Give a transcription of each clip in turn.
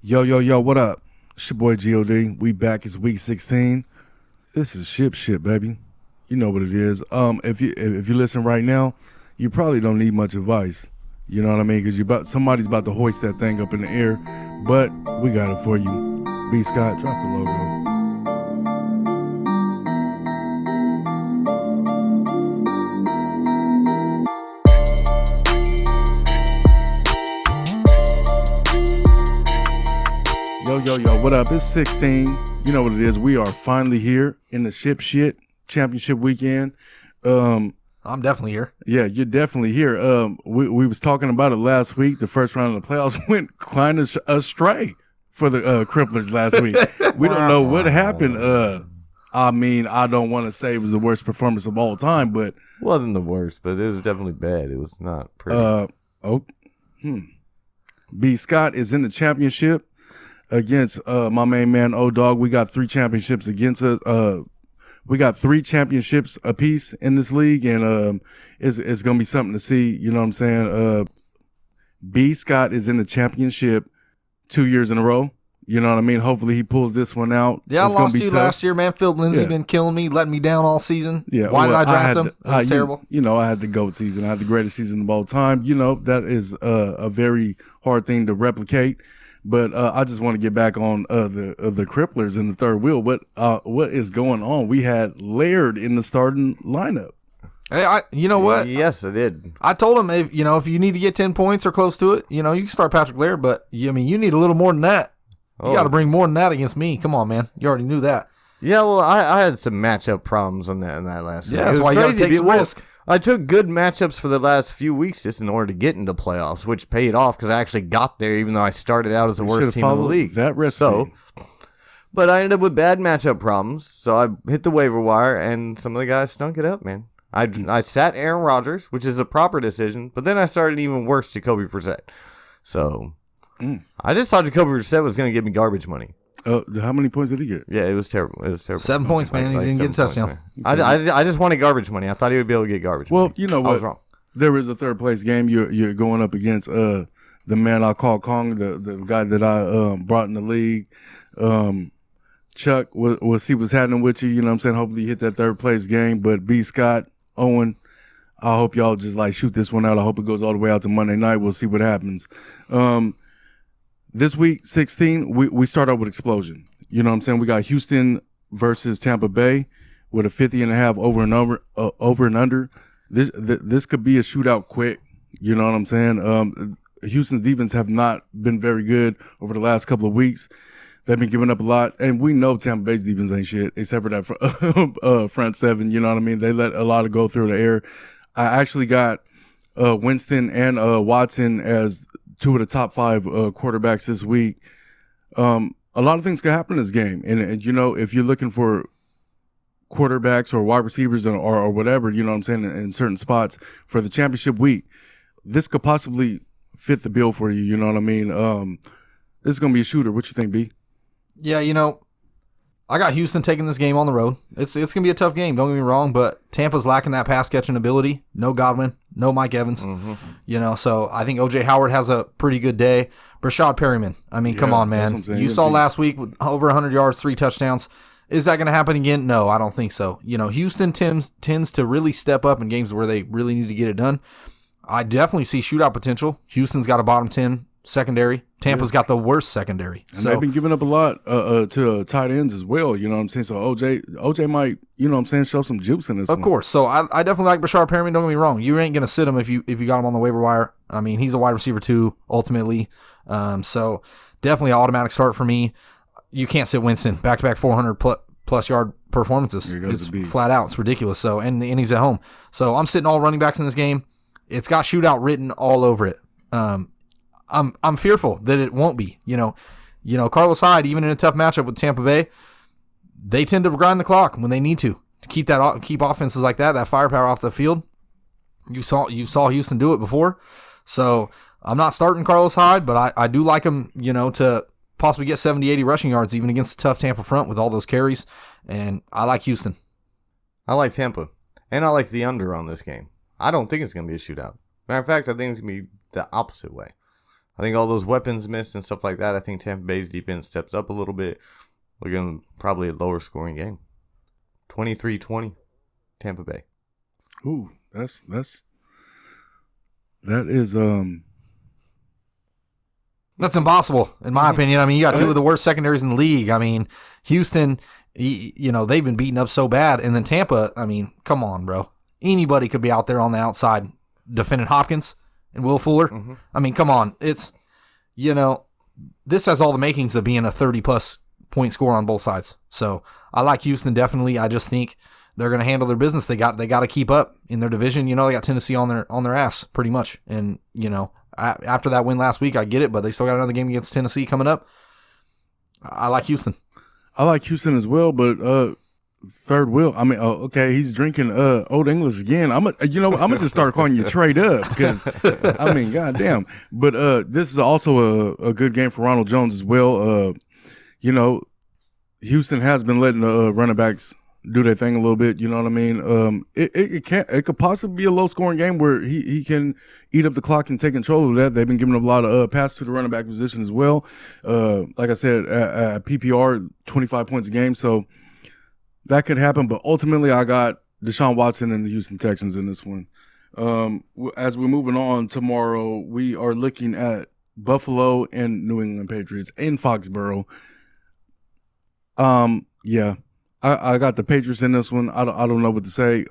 Yo, what up? It's your boy G.O.D. We back. It's week 16. This is shit, baby. You know what it is. If you listen right now, you probably don't need much advice. You know what I mean? Because somebody's about to hoist that thing up in the air. But we got it for you. B. Scott, drop the logo. Yo, what up? It's 16. You know what it is. We are finally here in the shit championship weekend. I'm definitely here. Yeah, you're definitely here. We was talking about it last week. The first round of the playoffs went kind of astray for the Cripplers last week. We don't know what happened. I mean, I don't want to say it was the worst performance of all time, but It wasn't the worst, but it was definitely bad. It was not pretty. B. Scott is in the championship against my main man O-Dog. We got 3 championships against us. We got 3 championships apiece in this league, and it's gonna be something to see. You know what I'm saying? B. Scott is in the championship 2 years in a row. You know what I mean? Hopefully he pulls this one out. Yeah, It's I lost gonna be you tough. last year, man. Phil Lindsay been killing me, letting me down all season. Yeah, Why did well, I draft him? It was terrible. You know, I had the GOAT season. I had the greatest season of all time. You know, that is a very hard thing to replicate. But I just want to get back on the Cripplers in the third wheel. What is going on? We had Laird in the starting lineup. Hey, you know what? Yes, I did. I told him if you need to get 10 points or close to it, you can start Patrick Laird. But you need a little more than that. You got to bring more than that against me. Come on, man. You already knew that. Yeah, well, I had some matchup problems in that last week. Yeah, that's why you got to take some risk. I took good matchups for the last few weeks just in order to get into playoffs, which paid off because I actually got there, even though I started out as the worst team in the league. That recipe. But I ended up with bad matchup problems, so I hit the waiver wire, and some of the guys stunk it up, man. I sat Aaron Rodgers, which is a proper decision, but then I started even worse Jacoby Brissett. So I just thought Jacoby Brissett was going to give me garbage money. How many points did he get? Yeah, it was terrible. 7 points, man. He didn't get a touchdown. I just wanted garbage money. I thought he would be able to get garbage money. Well, you know what? I was wrong. There is a third place game. You're going up against the man I call Kong, the guy that I brought in the league. Chuck, we'll see what's happening with you. You know what I'm saying? Hopefully you hit that third place game. But B. Scott, Owen, I hope y'all just shoot this one out. I hope it goes all the way out to Monday night. We'll see what happens. This week, 16, we start out with explosion. You know what I'm saying? We got Houston versus Tampa Bay with a 50.5 over and under. This could be a shootout quick. You know what I'm saying? Houston's defense have not been very good over the last couple of weeks. They've been giving up a lot, and we know Tampa Bay's defense ain't shit except for that front seven. You know what I mean? They let a lot of go through the air. I actually got Winston and Watson as 2 of the top 5 quarterbacks this week. A lot of things can happen in this game. And if you're looking for quarterbacks or wide receivers or whatever, you know what I'm saying, in certain spots for the championship week, this could possibly fit the bill for you. You know what I mean? This is going to be a shooter. What you think, B? Yeah, I got Houston taking this game on the road. It's going to be a tough game, don't get me wrong, but Tampa's lacking that pass catching ability. No Godwin, no Mike Evans. So I think O.J. Howard has a pretty good day. Brashad Perryman, come on, man. You saw last week with over 100 yards, 3 touchdowns. Is that going to happen again? No, I don't think so. Houston tends to really step up in games where they really need to get it done. I definitely see shootout potential. Houston's got a bottom 10 secondary. Tampa's got the worst secondary. And they've been giving up a lot to tight ends as well. You know what I'm saying? So OJ might, you know what I'm saying, show some juice in this one. Of course. So I definitely like Brashad Perryman. Don't get me wrong. You ain't going to sit him if you got him on the waiver wire. He's a wide receiver too, ultimately. So definitely an automatic start for me. You can't sit Winston. Back-to-back 400 plus yard performances. It's flat out. It's ridiculous. So and he's at home. So I'm sitting all running backs in this game. It's got shootout written all over it. I'm fearful that it won't be. Carlos Hyde, even in a tough matchup with Tampa Bay, they tend to grind the clock when they need to keep offenses like that firepower off the field. You saw Houston do it before, so I'm not starting Carlos Hyde, but I do like him. To possibly get 70, 80 rushing yards even against a tough Tampa front with all those carries, and I like Houston. I like Tampa, and I like the under on this game. I don't think it's going to be a shootout. Matter of fact, I think it's going to be the opposite way. I think all those weapons missed and stuff like that. I think Tampa Bay's defense steps up a little bit. We're going to probably a lower scoring game. 23-20, Tampa Bay. Ooh, that is That's impossible, in my opinion. I mean, you got two of the worst secondaries in the league. I mean, Houston, they've been beaten up so bad. And then Tampa, I mean, come on, bro. Anybody could be out there on the outside defending Hopkins and Will Fuller. Mm-hmm. I mean, come on. It's, this has all the makings of being a 30-plus point score on both sides. So I like Houston, definitely. I just think they're going to handle their business. They got to keep up in their division. They got Tennessee on their ass pretty much. And, after that win last week, I get it, but they still got another game against Tennessee coming up. I like Houston. I like Houston as well, but third wheel. I mean, okay, he's drinking Old English again. I'm gonna just start calling you Trade Up because I mean, goddamn. But this is also a good game for Ronald Jones as well. Houston has been letting the running backs do their thing a little bit. You know what I mean? It could possibly be a low scoring game where he can eat up the clock and take control of that. They've been giving up a lot of passes to the running back position as well. Like I said, at PPR, 25 points a game. So that could happen. But ultimately, I got Deshaun Watson and the Houston Texans in this one. As we're moving on tomorrow, we are looking at Buffalo and New England Patriots in Foxborough. Yeah. I got the Patriots in this one. I don't know what to say.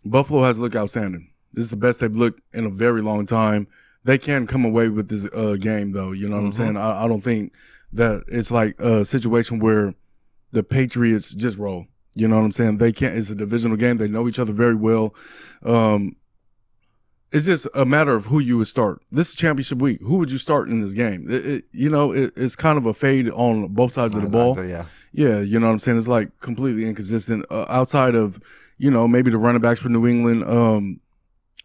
Buffalo has looked outstanding. This is the best they've looked in a very long time. They can come away with this game, though. You know what I'm saying? I don't think that it's like a situation where the Patriots just roll. You know what I'm saying? They can't. It's a divisional game. They know each other very well. It's just a matter of who you would start. This is championship week. Who would you start in this game? It's kind of a fade on both sides of the ball. Yeah, you know what I'm saying? It's like completely inconsistent. Outside of, maybe the running backs for New England,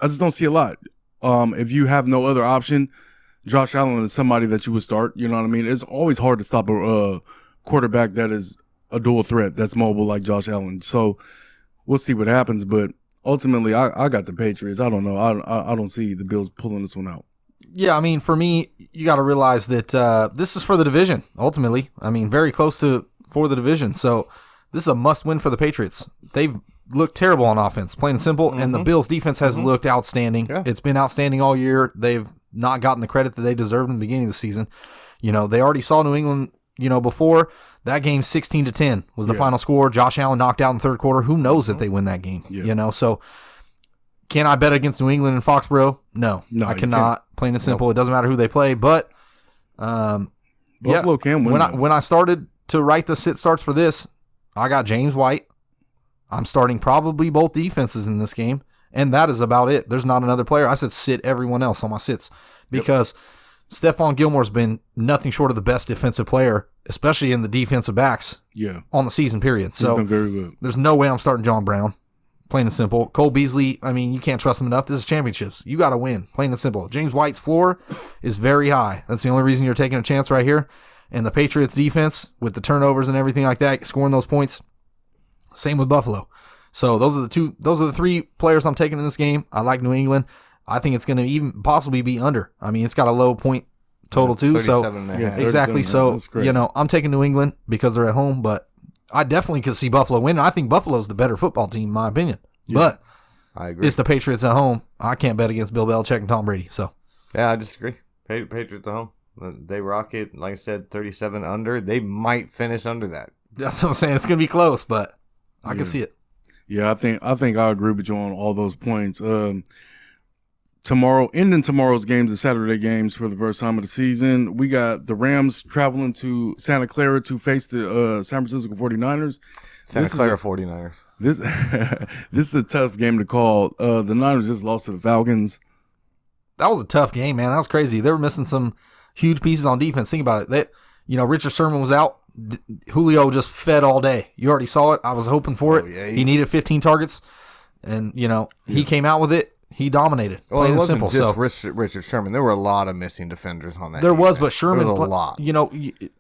I just don't see a lot. If you have no other option, Josh Allen is somebody that you would start. You know what I mean? It's always hard to stop a quarterback that is a dual threat, that's mobile like Josh Allen. So we'll see what happens. But ultimately, I got the Patriots. I don't know. I don't see the Bills pulling this one out. Yeah, I mean, for me, you got to realize that this is for the division, ultimately. I mean, very close for the division. So this is a must-win for the Patriots. They've looked terrible on offense, plain and simple, and the Bills' defense has looked outstanding. Yeah. It's been outstanding all year. They've not gotten the credit that they deserved in the beginning of the season. They already saw New England, before. That game, 16-10 was the final score. Josh Allen knocked out in the third quarter. Who knows if they win that game? Yeah. So can I bet against New England in Foxborough? No, I cannot. Plain and simple. Nope. It doesn't matter who they play. But Buffalo can win. When I started to write the sit starts for this, I got James White. I'm starting probably both defenses in this game, and that is about it. There's not another player. I said sit everyone else on my sits because Stephon Gilmore's been nothing short of the best defensive player, especially in the defensive backs on the season period. So been very good. There's no way I'm starting John Brown. Plain and simple. Cole Beasley, I mean, you can't trust him enough. This is championships. You got to win. Plain and simple. James White's floor is very high. That's the only reason you're taking a chance right here. And the Patriots defense, with the turnovers and everything like that, scoring those points, same with Buffalo. So those are the three players I'm taking in this game. I like New England. I think it's going to even possibly be under. I mean, it's got a low point total too. So exactly. So I'm taking New England because they're at home, but I definitely could see Buffalo win. I think Buffalo's the better football team, in my opinion. Yeah, but I agree. It's the Patriots at home. I can't bet against Bill Belichick and Tom Brady. So yeah, I disagree. Patriots at home. They rock it. Like I said, 37 under. They might finish under that. That's what I'm saying. It's going to be close, but I can see it. Yeah, I think I agree with you on all those points. Ending tomorrow's games, the Saturday games for the first time of the season, we got the Rams traveling to Santa Clara to face the San Francisco 49ers. Santa Clara 49ers. This is a tough game to call. The Niners just lost to the Falcons. That was a tough game, man. That was crazy. They were missing some huge pieces on defense. Think about it. Richard Sherman was out. Julio just fed all day. You already saw it. I was hoping for it. Yeah, he needed 15 targets, and he came out with it. He dominated. Well, plain and simple. Just Richard Sherman. There were a lot of missing defenders on that. There team, was, but Sherman. There was a lot.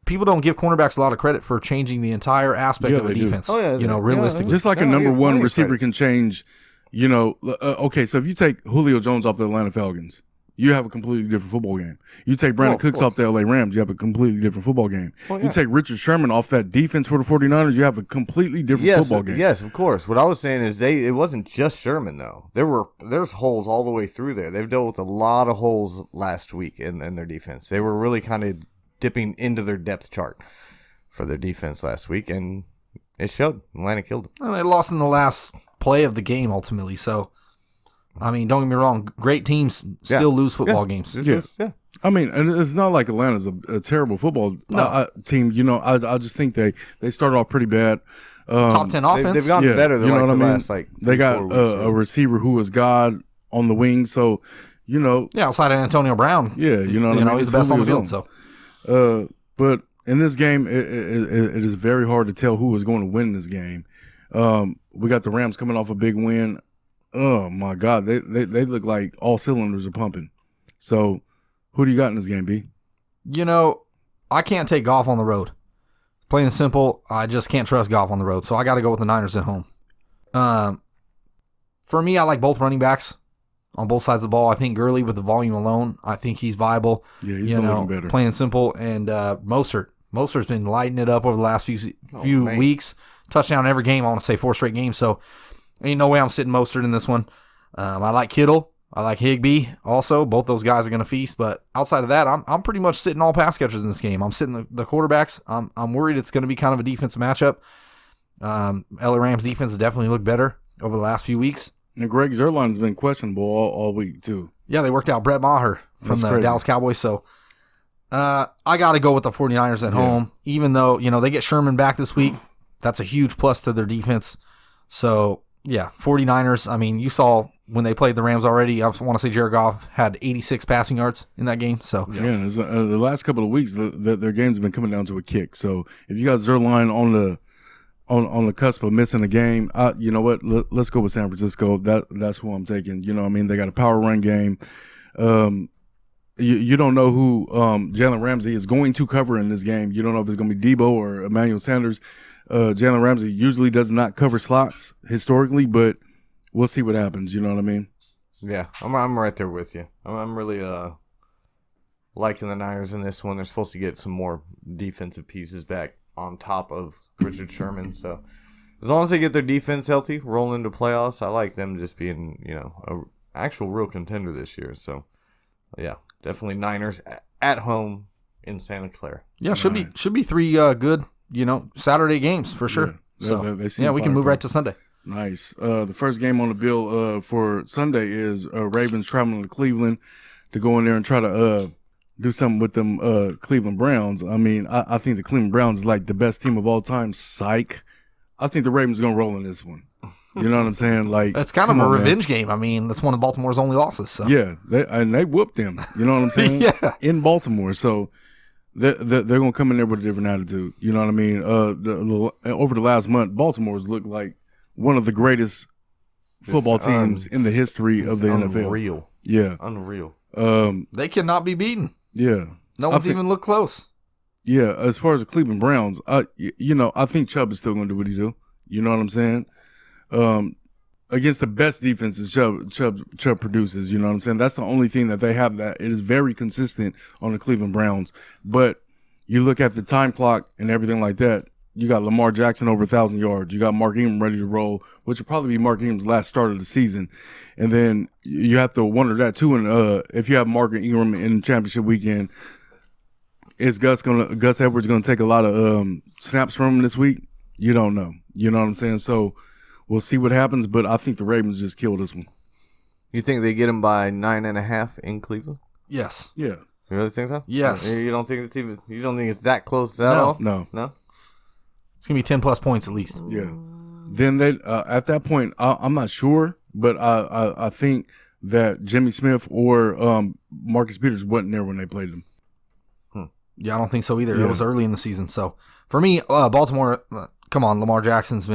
People don't give cornerbacks a lot of credit for changing the entire aspect of a defense. Oh, yeah, realistically, just like a number one receiver can change. Okay, so if you take Julio Jones off the Atlanta Falcons, you have a completely different football game. You take Brandon Cooks off the LA Rams, you have a completely different football game. Well, you take Richard Sherman off that defense for the 49ers, you have a completely different football game. Yes, of course. What I was saying is it wasn't just Sherman, though. There's holes all the way through there. They've dealt with a lot of holes last week in their defense. They were really kind of dipping into their depth chart for their defense last week, and it showed. Atlanta killed them. Well, they lost in the last play of the game, ultimately, so... I mean, don't get me wrong. Great teams still lose football games. Yeah. I mean, and it's not like Atlanta's a terrible football team. You know, I just think they started off pretty bad. Top 10 offense. They've gotten better than the last, they got a receiver who was God on the wing. So, you know. Yeah, outside of Antonio Brown. Yeah, you know what I mean? He's the best on the field. So, but in this game, it is very hard to tell who is going to win this game. We got the Rams coming off a big win. Oh my God, they look like all cylinders are pumping. So, who do you got in this game, B? You know, I can't take Goff on the road. Plain and simple, I just can't trust Goff on the road. So I got to go with the Niners at home. For me, I like both running backs on both sides of the ball. I think Gurley, with the volume alone, I think he's viable. Yeah, he's been looking better. Plain and simple. And Mostert's been lighting it up over the last few weeks. Touchdown every game. I want to say 4 straight games. So. Ain't no way I'm sitting Mostert in this one. I like Kittle. I like Higbee also. Both those guys are going to feast. But outside of that, I'm pretty much sitting all pass catchers in this game. I'm sitting the quarterbacks. I'm worried it's going to be kind of a defensive matchup. LA Rams defense has definitely looked better over the last few weeks. And Greg Zuerlein has been questionable all week too. Yeah, they worked out Brett Maher from the Dallas Cowboys. So I got to go with the 49ers at home. Even though, they get Sherman back this week. That's a huge plus to their defense. So... yeah, 49ers, I mean, you saw when they played the Rams already, I want to say Jared Goff had 86 passing yards in that game. So yeah, the last couple of weeks, their games have been coming down to a kick. So if you got Zuerlein on the cusp of missing a game, you know what? Let's go with San Francisco. That's who I'm taking. You know what I mean? They got a power run game. You don't know who Jalen Ramsey is going to cover in this game. You don't know if it's going to be Debo or Emmanuel Sanders. Jalen Ramsey usually does not cover slots historically, but we'll see what happens. You know what I mean? Yeah, I'm right there with you. I'm really liking the Niners in this one. They're supposed to get some more defensive pieces back on top of Richard Sherman. So as long as they get their defense healthy, rolling into playoffs, I like them just being a actual real contender this year. So yeah, definitely Niners at home in Santa Clara. Yeah, should be 3 good. Saturday games for sure. Yeah, we can move right to Sunday. Nice. The first game on the bill for Sunday is Ravens traveling to Cleveland to go in there and try to do something with them Cleveland Browns. I mean, I think the Cleveland Browns is like the best team of all time. Psych. I think the Ravens are going to roll in this one. You know what I'm saying? Like that's kind of a revenge game. I mean, that's one of Baltimore's only losses. So. Yeah, they whooped them. You know what I'm saying? Yeah. In Baltimore. So they're going to come in there with a different attitude. You know what I mean? Over the last month, Baltimore's looked like one of the greatest football teams in the history of the NFL. Unreal. Yeah. Unreal. They cannot be beaten. Yeah. No one's even looked close. Yeah. As far as the Cleveland Browns, I think Chubb is still going to do what he do. You know what I'm saying? Against the best defenses Chubb produces, you know what I'm saying? That's the only thing that they have that it is very consistent on the Cleveland Browns. But you look at the time clock and everything like that, you got Lamar Jackson over 1,000 yards. You got Mark Ingram ready to roll, which will probably be Mark Ingram's last start of the season. And then you have to wonder that too. And if you have Mark Ingram in championship weekend, is Gus Edwards gonna take a lot of snaps from him this week? You don't know. You know what I'm saying? So we'll see what happens, but I think the Ravens just killed this one. You think they get him by 9.5 in Cleveland? Yes. Yeah. You really think so? Yes. You don't think it's that close at all? No. It's gonna be 10+ points at least. Yeah. Then they at that point, I'm not sure, but I think that Jimmy Smith or Marcus Peters wasn't there when they played them. Yeah, I don't think so either. Yeah. It was early in the season. So for me, Baltimore, come on, Lamar Jackson's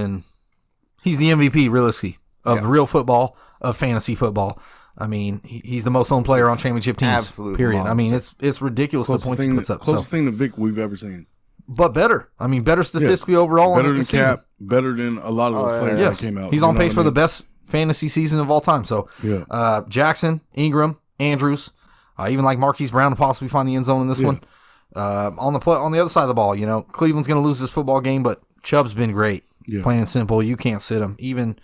he's the MVP, realistically, of real football, of fantasy football. I mean, he's the most owned player on championship teams. Absolute period. monster. I mean, it's ridiculous the points he puts up. Closest thing to Vic we've ever seen. But better. I mean, better statistically overall. Better in the than Cap. season. Better than a lot of those players that came out. He's on pace for the best fantasy season of all time. So, yeah. Jackson, Ingram, Andrews, I even like Marquise Brown to possibly find the end zone in this one. On the other side of the ball, Cleveland's going to lose this football game, but Chubb's been great. Plain and simple, you can't sit him. Even,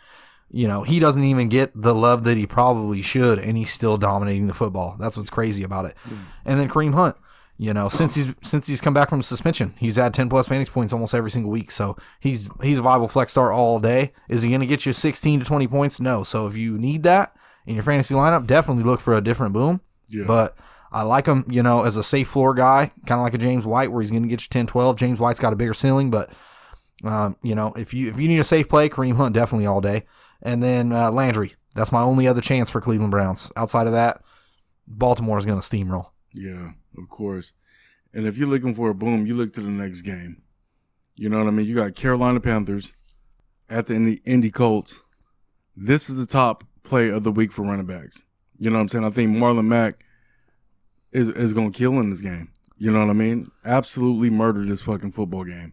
he doesn't even get the love that he probably should, and he's still dominating the football. That's what's crazy about it. And then Kareem Hunt, since he's come back from suspension, he's had 10+ fantasy points almost every single week. So he's a viable flex start all day. Is he going to get you 16 to 20 points? No. So if you need that in your fantasy lineup, definitely look for a different boom. Yeah. But I like him, as a safe floor guy, kind of like a James White, where he's going to get you 10, 12. James White's got a bigger ceiling, but if you need a safe play, Kareem Hunt definitely all day. And then Landry, that's my only other chance for Cleveland Browns. Outside of that, Baltimore is going to steamroll. Yeah, of course. And if you're looking for a boom, you look to the next game. You know what I mean? You got Carolina Panthers at the Indy Colts. This is the top play of the week for running backs. You know what I'm saying? I think Marlon Mack is going to kill in this game. You know what I mean? Absolutely murder this fucking football game.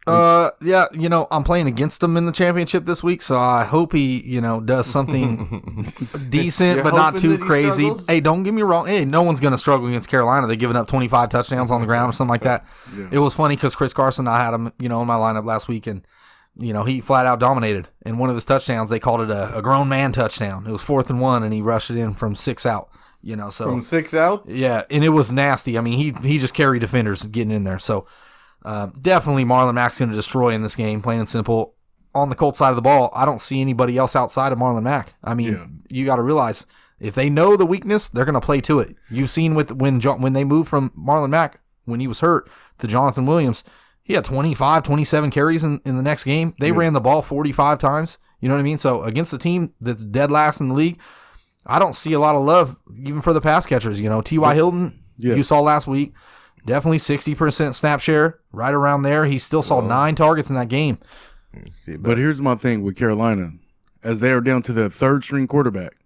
Yeah, I'm playing against him in the championship this week, so I hope he, does something decent, but not too crazy. Hey, don't get me wrong. Hey, no one's going to struggle against Carolina. They're giving up 25 touchdowns on the ground or something like that. Yeah. It was funny because Chris Carson, I had him, in my lineup last week, and, he flat out dominated. And one of his touchdowns, they called it a grown man touchdown. It was 4th and 1, and he rushed it in from 6 out. So from 6 out? Yeah, and it was nasty. I mean, he just carried defenders getting in there. So definitely Marlon Mack's going to destroy in this game, plain and simple. On the Colts side of the ball, I don't see anybody else outside of Marlon Mack. I mean, you got to realize, if they know the weakness, they're going to play to it. You've seen when they moved from Marlon Mack, when he was hurt, to Jonathan Williams, he had 25, 27 carries in the next game. They ran the ball 45 times. You know what I mean? So against a team that's dead last in the league, I don't see a lot of love even for the pass catchers. T.Y. Hilton, you saw last week, definitely 60% snap share, right around there. He still saw 9 targets in that game. But here's my thing with Carolina. As they are down to the 3rd-string quarterback.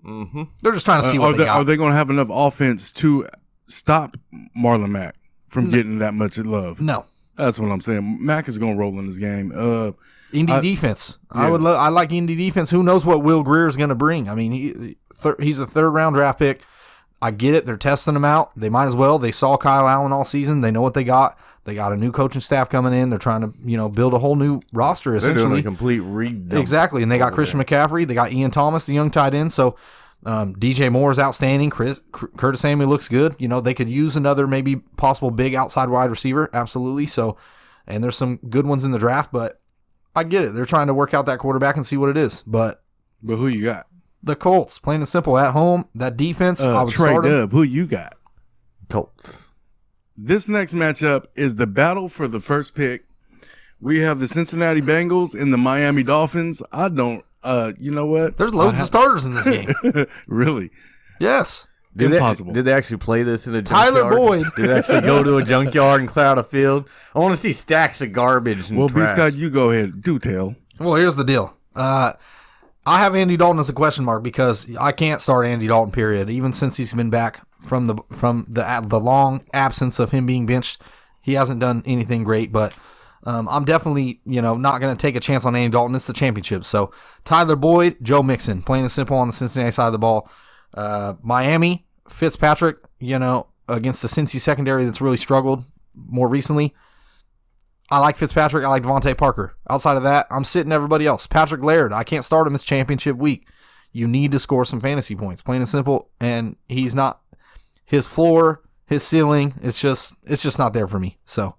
Mm-hmm. They're just trying to see what they got. Are they going to have enough offense to stop Marlon Mack from getting that much love? No. That's what I'm saying. Mack is going to roll in this game. Indy defense. Yeah. I like Indy defense. Who knows what Will Greer is going to bring? I mean, he's a 3rd-round draft pick. I get it. They're testing him out. They might as well. They saw Kyle Allen all season. They know what they got. They got a new coaching staff coming in. They're trying to, build a whole new roster, essentially. They're doing a complete redo. Exactly. And they got Christian McCaffrey. They got Ian Thomas, the young tight end. So DJ Moore is outstanding. Curtis Samuel looks good. They could use another maybe possible big outside wide receiver. Absolutely. So, and there's some good ones in the draft, but I get it. They're trying to work out that quarterback and see what it is. But who you got? The Colts, plain and simple, at home. That defense, I would Trey start them. Dub, who you got? Colts. This next matchup is the battle for the first pick. We have the Cincinnati Bengals and the Miami Dolphins. I don't, you know what? There's loads of starters in this game. Really? Yes. Impossible. Did they actually play this in a junkyard? Tyler Boyd. Did they actually go to a junkyard and clear out a field? I want to see stacks of garbage and trash. B. Scott, you go ahead. Do tell. Well, here's the deal. I have Andy Dalton as a question mark because I can't start Andy Dalton, period. Even since he's been back from the long absence of him being benched, he hasn't done anything great. But I'm definitely not going to take a chance on Andy Dalton. It's the championship. So Tyler Boyd, Joe Mixon, plain and simple on the Cincinnati side of the ball. Miami, Fitzpatrick, against the Cincy secondary that's really struggled more recently. I like Fitzpatrick. I like Devontae Parker. Outside of that, I'm sitting everybody else. Patrick Laird, I can't start him this championship week. You need to score some fantasy points, plain and simple. And he's not, his floor, his ceiling, it's just not there for me. So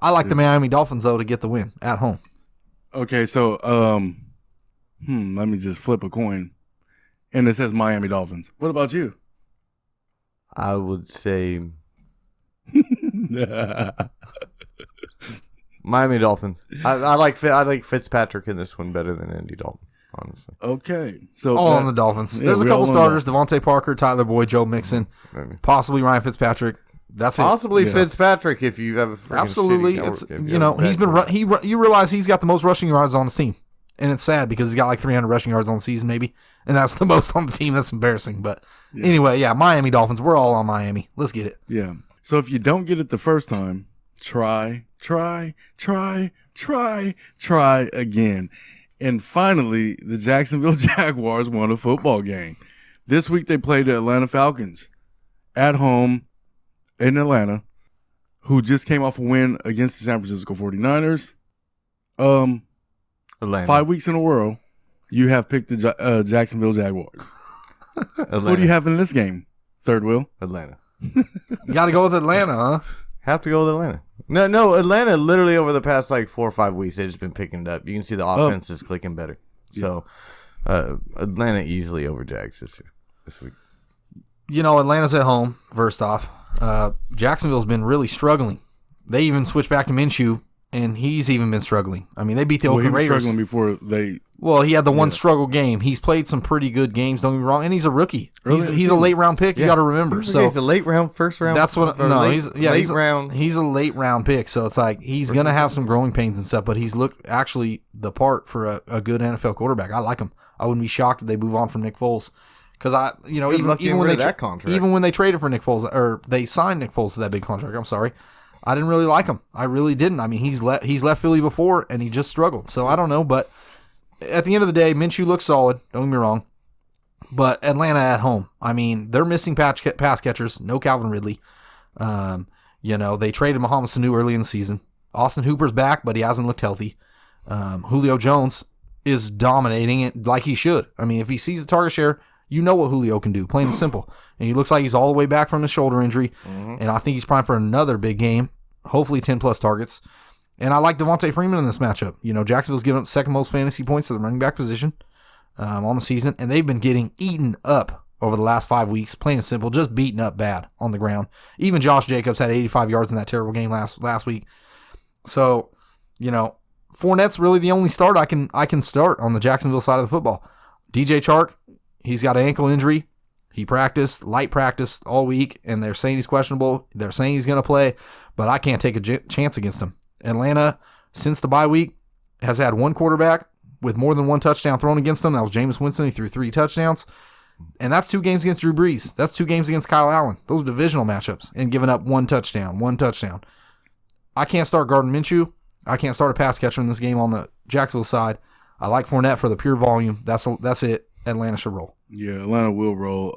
I like the Miami Dolphins, though, to get the win at home. Okay, so let me just flip a coin. And it says Miami Dolphins. What about you? I would say Miami Dolphins. I like Fitzpatrick in this one better than Andy Dalton, honestly. Okay. So all on the Dolphins. There's a couple starters, Devontae Parker, Tyler Boyd, Joe Mixon, possibly Ryan Fitzpatrick. That's possibly it. Fitzpatrick if you have a freaking absolutely. It's he's been you realize he's got the most rushing yards on his team. And it's sad because he's got like 300 rushing yards on the season maybe. And that's the most on the team. That's embarrassing. But anyway, Miami Dolphins. We're all on Miami. Let's get it. Yeah. So if you don't get it the first time, try again. And finally, the Jacksonville Jaguars won a football game. This week they played the Atlanta Falcons at home in Atlanta, who just came off a win against the San Francisco 49ers. Atlanta. 5 weeks in a row, you have picked the Jacksonville Jaguars. What do you have in this game, Third Wheel? Atlanta. You got to go with Atlanta, huh? Have to go with Atlanta. No, Atlanta literally over the past like 4 or 5 weeks, they've just been picking it up. You can see the offense is clicking better. So, Atlanta easily over Jags this week. You know, Atlanta's at home, first off. Jacksonville's been really struggling. They even switched back to Minshew, and he's even been struggling. I mean, they beat the Oakland he was Raiders. struggling before they... Well, he had the one struggle game. He's played some pretty good games, don't get me wrong, and he's a rookie. He's a late round pick. You got to remember. So he's a late round, first round. That's what. No, late round. He's a late round pick. So it's like he's gonna have some growing pains and stuff. But he's looked actually the part for a good NFL quarterback. I like him. I wouldn't be shocked if they move on from Nick Foles, because even when they traded for Nick Foles or they signed Nick Foles to that big contract. I'm sorry. I didn't really like him. I really didn't. I mean, he's left Philly before and he just struggled. So I don't know, but at the end of the day, Minshew looks solid. Don't get me wrong. But Atlanta at home, I mean, they're missing pass catchers. No Calvin Ridley. They traded Mohamed Sanu early in the season. Austin Hooper's back, but he hasn't looked healthy. Julio Jones is dominating it like he should. I mean, if he sees the target share, you know what Julio can do, plain and simple. And he looks like he's all the way back from his shoulder injury. Mm-hmm. And I think he's primed for another big game, hopefully 10-plus targets. And I like Devontae Freeman in this matchup. You know, Jacksonville's given up second most fantasy points to the running back position on the season, and they've been getting eaten up over the last 5 weeks, plain and simple, just beaten up bad on the ground. Even Josh Jacobs had 85 yards in that terrible game last week. So, Fournette's really the only start I can start on the Jacksonville side of the football. DJ Chark, he's got an ankle injury. He light practiced all week, and they're saying he's questionable. They're saying he's going to play, but I can't take a chance against him. Atlanta, since the bye week, has had one quarterback with more than one touchdown thrown against them. That was Jameis Winston. He threw 3 touchdowns. And that's 2 games against Drew Brees. That's 2 games against Kyle Allen. Those are divisional matchups and giving up one touchdown. I can't start Gardner Minshew. I can't start a pass catcher in this game on the Jacksonville side. I like Fournette for the pure volume. That's it. Atlanta should roll. Yeah, Atlanta will roll.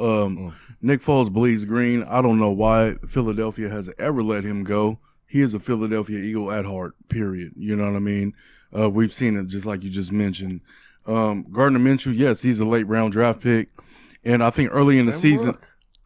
Nick Foles bleeds green. I don't know why Philadelphia has ever let him go. He is a Philadelphia Eagle at heart, period. You know what I mean? We've seen it just like you just mentioned. Gardner Minshew, yes, he's a late round draft pick. And I think early in the season.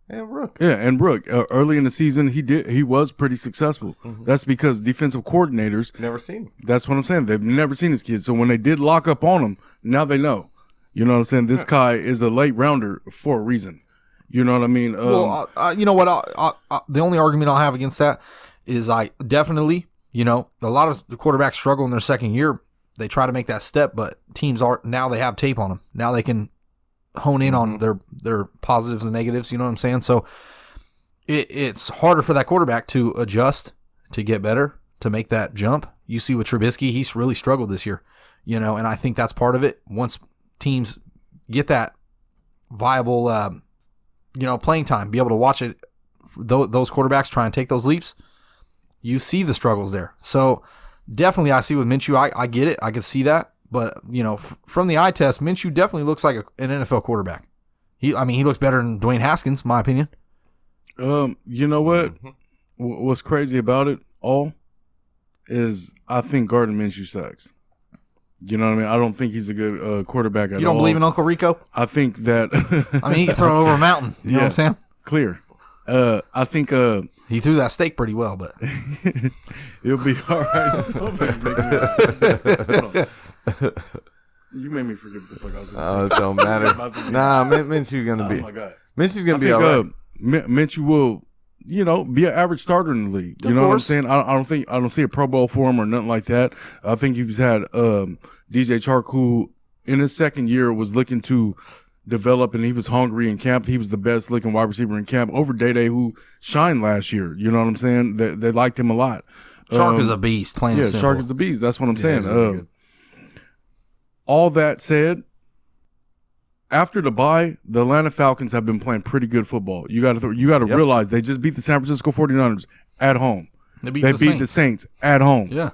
Rook. Yeah, and Rook. Early in the season, he was pretty successful. Mm-hmm. That's because defensive coordinators. Never seen him. That's what I'm saying. They've never seen this kid. So when they did lock up on him, now they know. You know what I'm saying? This guy is a late rounder for a reason. You know what I mean? You know what? The only argument I'll have against that is I definitely, a lot of the quarterbacks struggle in their second year. They try to make that step, but teams now they have tape on them. Now they can hone in on their positives and negatives. You know what I'm saying? So it's harder for that quarterback to adjust, to get better, to make that jump. You see with Trubisky, he's really struggled this year, and I think that's part of it. Once teams get that viable, playing time, be able to watch it, those quarterbacks try and take those leaps, you see the struggles there. So definitely I see with Minshew, I get it. I can see that. But, from the eye test, Minshew definitely looks like an NFL quarterback. He looks better than Dwayne Haskins, in my opinion. You know what? What's crazy about it all is I think Gardner Minshew sucks. You know what I mean? I don't think he's a good quarterback at all. You don't believe in Uncle Rico? I think that... he can throw it over a mountain. You know what I'm saying? Clear. I think... he threw that steak pretty well, but... It'll be all right. You made me forget what the fuck I was going to say. Oh, it don't matter. Minshew's going to be... Oh, my God. Minshew's going to be all right. Minshew will... be an average starter in the league. You know what I'm saying? I don't see a Pro Bowl for him or nothing like that. I think he's had DJ Chark, who in his second year was looking to develop, and he was hungry in camp. He was the best looking wide receiver in camp over Day-Day, who shined last year. You know what I'm saying? They liked him a lot. Chark is a beast, plain and simple. Chark is a beast. That's what I'm saying. All that said, after the bye, the Atlanta Falcons have been playing pretty good football. You got to realize they just beat the San Francisco 49ers at home. They beat the Saints at home. Yeah.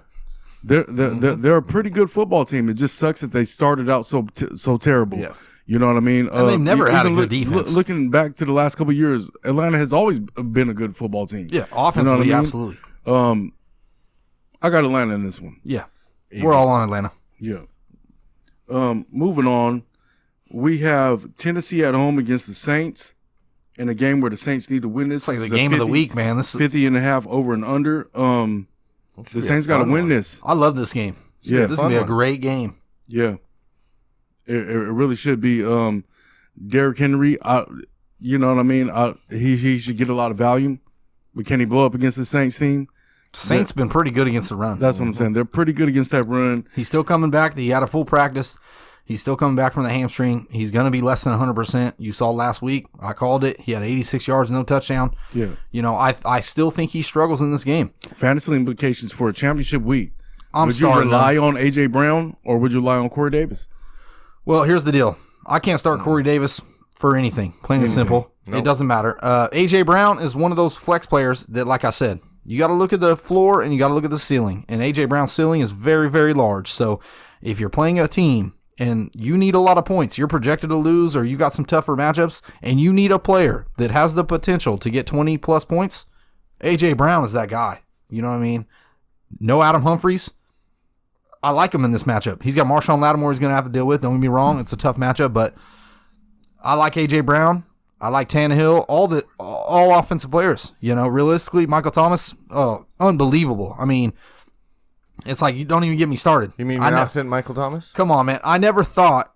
They're a pretty good football team. It just sucks that they started out so terrible. Yes. You know what I mean? And they've never had a good defense. Looking back to the last couple of years, Atlanta has always been a good football team. Yeah, offensively, you know what I mean? absolutely. I got Atlanta in this one. Yeah, we're all on Atlanta. Yeah. Moving on, we have Tennessee at home against the Saints in a game where the Saints need to win this. It's like the game of the week, man. This is 50.5 over and under. The Saints got to win this. I love this game. Yeah, this is gonna be a great game. Yeah, it really should be. Derrick Henry, you know what I mean. He should get a lot of volume, but can he blow up against the Saints team? Saints been pretty good against the run. That's what I'm saying. They're pretty good against that run. He's still coming back. He had a full practice. He's still coming back from the hamstring. He's going to be less than 100%. You saw last week. I called it. He had 86 yards, no touchdown. Yeah. You know, I still think he struggles in this game. Fantasy implications for a championship week. Would you starting rely on A.J. Brown or would you rely on Corey Davis? Well, here's the deal. I can't start Corey Davis for anything. Plain and simple. Nope. It doesn't matter. A.J. Brown is one of those flex players that, like I said, you got to look at the floor and you got to look at the ceiling. And A.J. Brown's ceiling is very, very large. So if you're playing a team and you need a lot of points, you're projected to lose, or you got some tougher matchups, and you need a player that has the potential to get 20-plus points, A.J. Brown is that guy. You know what I mean? No Adam Humphries. I like him in this matchup. He's got Marshawn Lattimore he's going to have to deal with. Don't get me wrong. It's a tough matchup, but I like A.J. Brown. I like Tannehill. All offensive players. You know, realistically, Michael Thomas, unbelievable. I mean, it's like, you don't even get me started. You mean you're not sitting Michael Thomas? Come on, man. I never thought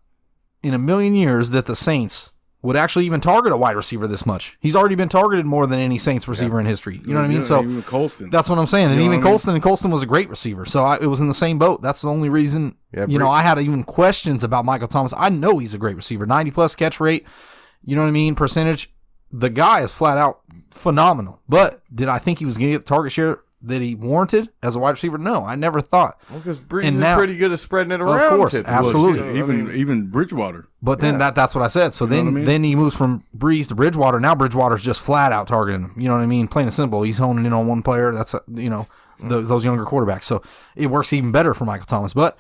in a million years that the Saints would actually even target a wide receiver this much. He's already been targeted more than any Saints receiver in history. You know what I mean? So even Colston. That's what I'm saying. And even Colston, and Colston was a great receiver. So it was in the same boat. That's the only reason, I had even questions about Michael Thomas. I know he's a great receiver. 90-plus catch rate, you know what I mean, percentage. The guy is flat out phenomenal. But did I think he was going to get the target share that he warranted as a wide receiver? No, I never thought. Well, because Breeze is pretty good at spreading it around. Of course, absolutely. Even Bridgewater. But then that's what I said. So then he moves from Breeze to Bridgewater. Now Bridgewater's just flat out targeting him. You know what I mean? Plain and simple. He's honing in on one player. That's, those younger quarterbacks. So it works even better for Michael Thomas. But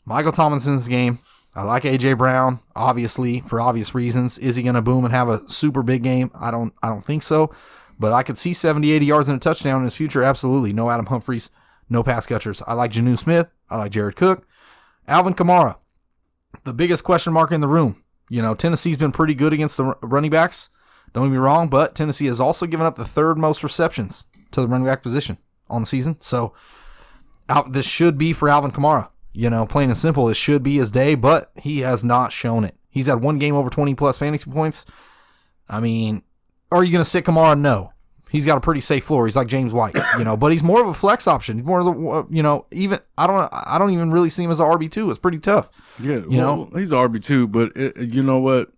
Michael Thomas in this game. I like A.J. Brown, obviously, for obvious reasons. Is he going to boom and have a super big game? I don't think so. But I could see 70, 80 yards and a touchdown in his future. Absolutely. No Adam Humphries, no pass catchers. I like Jonnu Smith. I like Jared Cook. Alvin Kamara, the biggest question mark in the room. You know, Tennessee's been pretty good against the running backs. Don't get me wrong, but Tennessee has also given up the third most receptions to the running back position on the season. So this should be for Alvin Kamara. You know, plain and simple, it should be his day, but he has not shown it. He's had one game over 20-plus fantasy points. I mean, are you going to sit Kamara? No. He's got a pretty safe floor. He's like James White, but he's more of a flex option. He's more of the, even I don't even really see him as an RB2. It's pretty tough. Yeah, he's an RB2, but you know what?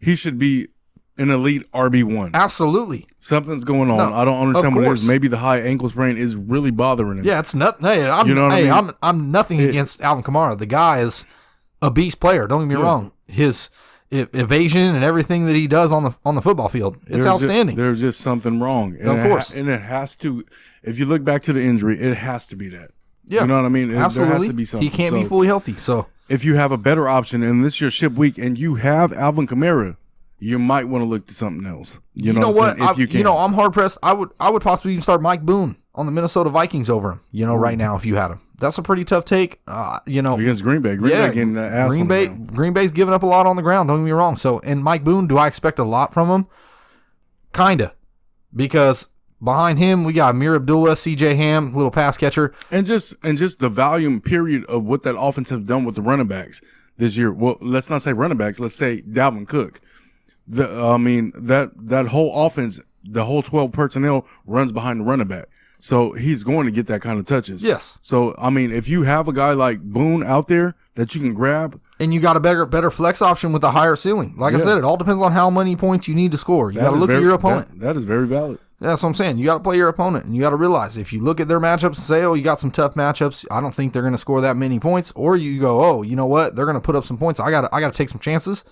He should be an elite RB1. Absolutely. Something's going on. No, I don't understand what it is. Maybe the high ankle sprain is really bothering him. Yeah, it's nothing. Hey, I'm nothing against Alvin Kamara. The guy is a beast player. Don't get me wrong. His evasion and everything that he does on the football field, it's outstanding. There's just something wrong. And of course. And it has to, if you look back to the injury, it has to be that. Yeah. You know what I mean? Absolutely. There has to be something. He can't be fully healthy. So if you have a better option and this is your ship week and you have Alvin Kamara, you might want to look to something else. You know what? If you can. I'm hard pressed. I would possibly even start Mike Boone on the Minnesota Vikings over him. Right now if you had him, that's a pretty tough take. Against Green Bay. Green Bay getting that ass. Green Bay's giving up a lot on the ground. Don't get me wrong. So, and Mike Boone, do I expect a lot from him? Kinda, because behind him we got Amir Abdullah, C.J. Ham, little pass catcher, and just the volume period of what that offense have done with the running backs this year. Well, let's not say running backs. Let's say Dalvin Cook. That whole offense, the whole 12 personnel runs behind the running back. So he's going to get that kind of touches. Yes. So, if you have a guy like Boone out there that you can grab. And you got a better flex option with a higher ceiling. Like I said, it all depends on how many points you need to score. You got to look at your opponent. That is very valid. That's what I'm saying. You got to play your opponent, and you got to realize if you look at their matchups and say, you got some tough matchups, I don't think they're going to score that many points. Or you go, you know what? They're going to put up some points. I got to take some chances.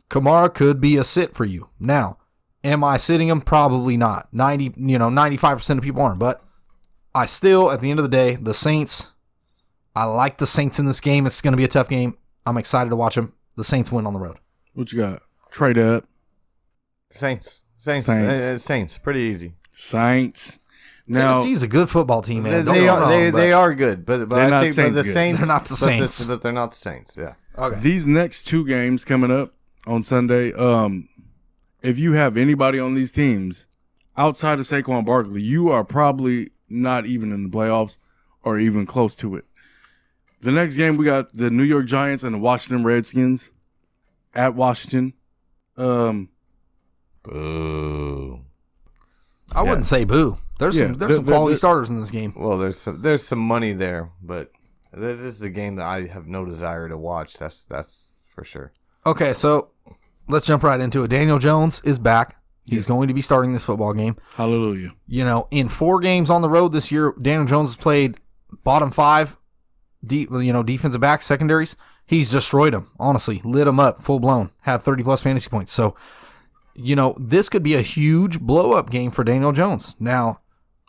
Kamara could be a sit for you. Now, am I sitting him? Probably not. 95% of people aren't. But I still, at the end of the day, the Saints, I like the Saints in this game. It's going to be a tough game. I'm excited to watch them. The Saints win on the road. What you got? Trade up. Saints. Saints. Pretty easy. Saints. Now, Tennessee's a good football team, man. Don't They get me wrong, they are good, but They're not I think Saints the good. Saints. They're not the Saints. But they're not the Saints. Yeah. Okay. these next two games coming up on Sunday, if you have anybody on these teams outside of Saquon Barkley, you are probably not even in the playoffs or even close to it. The next game, we got the New York Giants and the Washington Redskins at Washington. Boo. I wouldn't say boo. There's some quality starters in this game. Well, there's some money there, but this is a game that I have no desire to watch. That's for sure. Okay, so let's jump right into it. Daniel Jones is back. He's going to be starting this football game. Hallelujah. You know, in 4 games on the road this year, Daniel Jones has played bottom 5 defensive backs, secondaries. He's destroyed them, honestly. Lit them up, full blown. Had 30-plus fantasy points. So, you know, this could be a huge blow-up game for Daniel Jones. Now,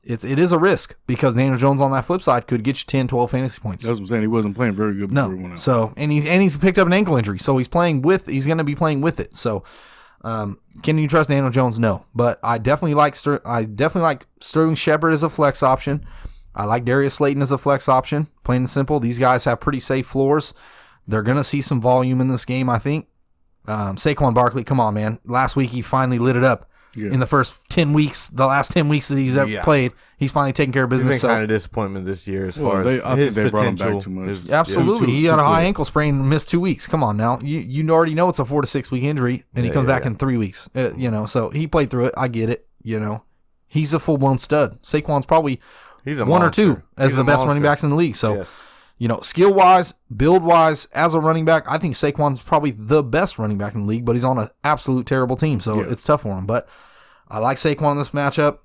it is a risk because Daniel Jones on that flip side could get you 10, 12 fantasy points. That's what I'm saying. He wasn't playing very good before he went out. So, and he's picked up an ankle injury, so he's going to be playing with it. So, can you trust Daniel Jones? No, but I definitely like Sterling Shepard as a flex option. I like Darius Slayton as a flex option. Plain and simple, these guys have pretty safe floors. They're gonna see some volume in this game, I think. Saquon Barkley, come on, man! Last week he finally lit it up. Yeah. In the first 10 weeks, the last 10 weeks that he's ever played, he's finally taken care of business. He's been kind of disappointment this year as far as I his think they potential. brought him back too much. Absolutely, he had a high ankle sprain and missed 2 weeks. Come on now, you already know it's a 4 to 6 week injury, and he comes back in 3 weeks. So he played through it. I get it. He's a full blown stud. Saquon's probably one or two as the best running backs in the league. So. Yes. Skill wise, build wise, as a running back, I think Saquon's probably the best running back in the league, but he's on an absolute terrible team, so it's tough for him. But I like Saquon in this matchup.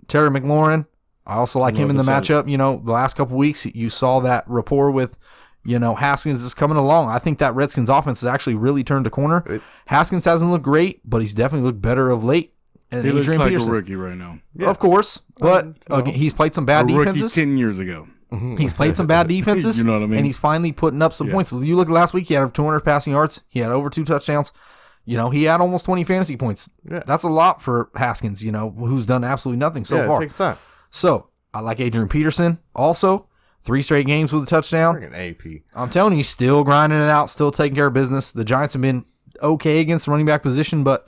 Terry McLaurin, I also like him in the matchup. The last couple weeks, you saw that rapport with, Haskins is coming along. I think that Redskins offense has actually really turned a corner. Haskins hasn't looked great, but he's definitely looked better of late. And he looks like Peterson, a rookie right now. Yeah. Of course, but he's played some bad defenses. Rookie 10 years ago. He's played some bad defenses, you know what I mean? And he's finally putting up some points. You look at last week, he had over 200 passing yards. He had over 2 touchdowns. He had almost 20 fantasy points. Yeah. That's a lot for Haskins, who's done absolutely nothing so far. It takes time. So, I like Adrian Peterson also. 3 straight games with a touchdown. Freaking AP. I'm telling you, he's still grinding it out, still taking care of business. The Giants have been okay against the running back position, but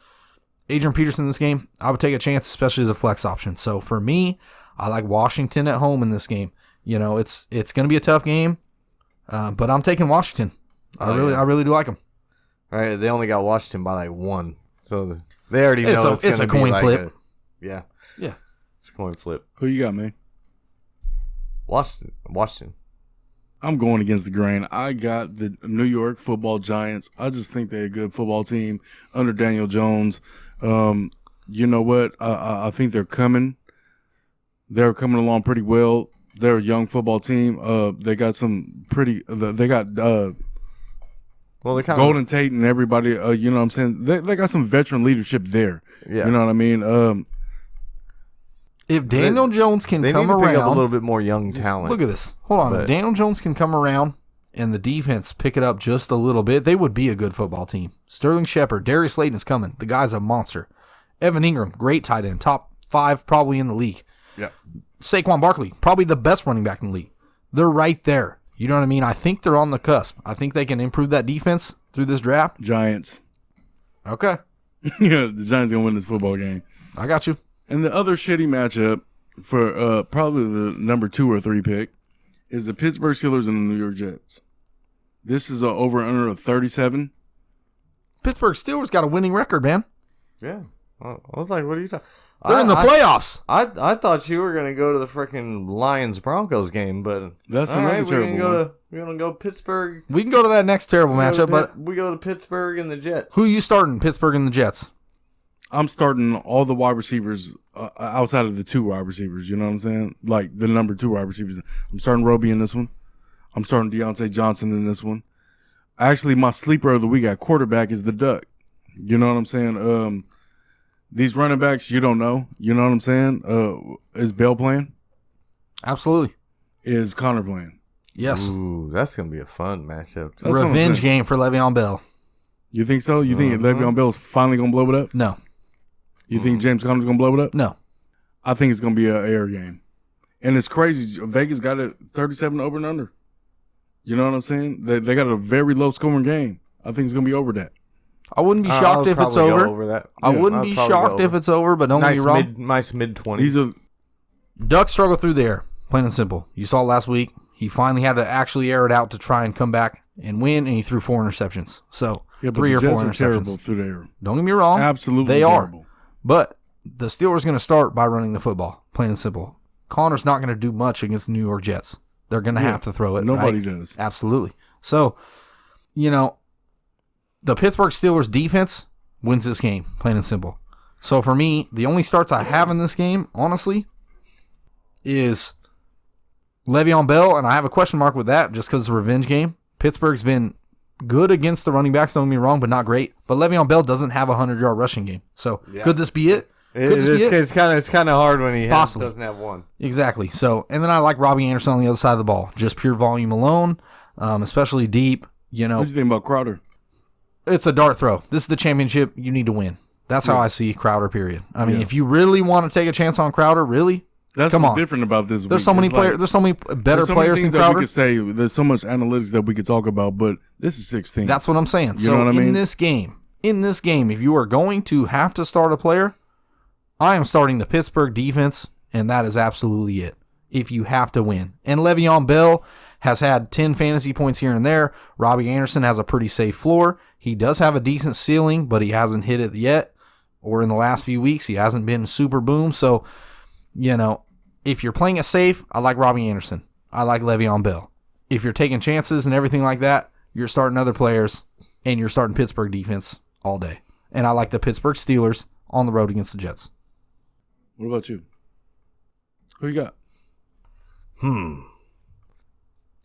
Adrian Peterson in this game, I would take a chance, especially as a flex option. So, for me, I like Washington at home in this game. It's going to be a tough game, but I'm taking Washington. I really do like them. All right, they only got Washington by like 1, so they already know it's a coin flip. Yeah, it's a coin flip. Who you got, man? Washington. I'm going against the grain. I got the New York Football Giants. I just think they're a good football team under Daniel Jones. You know what? I think they're coming. They're coming along pretty well. They're a young football team. They got some pretty. They got Golden Tate and everybody. You know what I'm saying? They got some veteran leadership there. Yeah. You know what I mean? If Daniel Jones can come around, pick up a little bit more young talent. Look at this. Hold on. If Daniel Jones can come around and the defense pick it up just a little bit, they would be a good football team. Sterling Shepard, Darius Slayton is coming. The guy's a monster. Evan Ingram, great tight end, top 5 probably in the league. Yeah. Saquon Barkley, probably the best running back in the league. They're right there. You know what I mean? I think they're on the cusp. I think they can improve that defense through this draft. Giants. Okay. Yeah, the Giants going to win this football game. I got you. And the other shitty matchup for probably the number 2 or 3 pick is the Pittsburgh Steelers and the New York Jets. This is over under of 37. Pittsburgh Steelers got a winning record, man. Yeah. I was like, what are you talking? They're in the playoffs. I thought you were gonna go to the freaking Lions Broncos game, but that's another terrible one. We're gonna go Pittsburgh. We can go to that next terrible matchup, but we go to Pittsburgh and the Jets. Who are you starting? Pittsburgh and the Jets. I'm starting all the wide receivers outside of the 2 wide receivers. You know what I'm saying? Like the number 2 wide receivers. I'm starting Roby in this one. I'm starting Deontay Johnson in this one. Actually, my sleeper of the week at quarterback is the Duck. You know what I'm saying? These running backs, you don't know. You know what I'm saying? Is Bell playing? Absolutely. Is Connor playing? Yes. Ooh, that's going to be a fun matchup. Revenge game for Le'Veon Bell. You think so? You think Le'Veon Bell's finally gonna blow it up? No. You think James Conner's gonna blow it up? No. I think it's gonna be an air game, and it's crazy. Vegas got it 37 over and under. You know what I'm saying? They got a very low scoring game. I think it's gonna be over that. I wouldn't be shocked if it's over. Over that. I wouldn't be shocked if it's over, but don't get me wrong. Nice mid-20s. Ducks struggle through the air, plain and simple. You saw last week. He finally had to actually air it out to try and come back and win, and he threw 4 interceptions. So 3 or 4 interceptions. Terrible through the air. Don't get me wrong. Absolutely, they terrible. are. But the Steelers are going to start by running the football, plain and simple. Connor's not going to do much against the New York Jets. They're going to have to throw it. Nobody right? does. Absolutely. So, the Pittsburgh Steelers defense wins this game, plain and simple. So for me, the only starts I have in this game, honestly, is Le'Veon Bell, and I have a question mark with that just because it's a revenge game. Pittsburgh's been good against the running backs, don't get me wrong, but not great. But Le'Veon Bell doesn't have a 100-yard rushing game. So could this be it? It's kind of hard when he doesn't have one. Exactly. So, and then I like Robbie Anderson on the other side of the ball. Just pure volume alone, especially deep. What do you think about Crowder? It's a dart throw. This is the championship you need to win. That's how I see Crowder, period. I mean, if you really want to take a chance on Crowder, really, that's what's different about this. There's so many players. There's so many better players than Crowder. We could say there's so much analytics that we could talk about, but this is 16. That's what I'm saying. You know what I mean? In this game, if you are going to have to start a player, I am starting the Pittsburgh defense, and that is absolutely it. If you have to win, and Le'Veon Bell has had 10 fantasy points here and there. Robbie Anderson has a pretty safe floor. He does have a decent ceiling, but he hasn't hit it yet. Or in the last few weeks, he hasn't been super boom. So, if you're playing it safe, I like Robbie Anderson. I like Le'Veon Bell. If you're taking chances and everything like that, you're starting other players, and you're starting Pittsburgh defense all day. And I like the Pittsburgh Steelers on the road against the Jets. What about you? Who you got?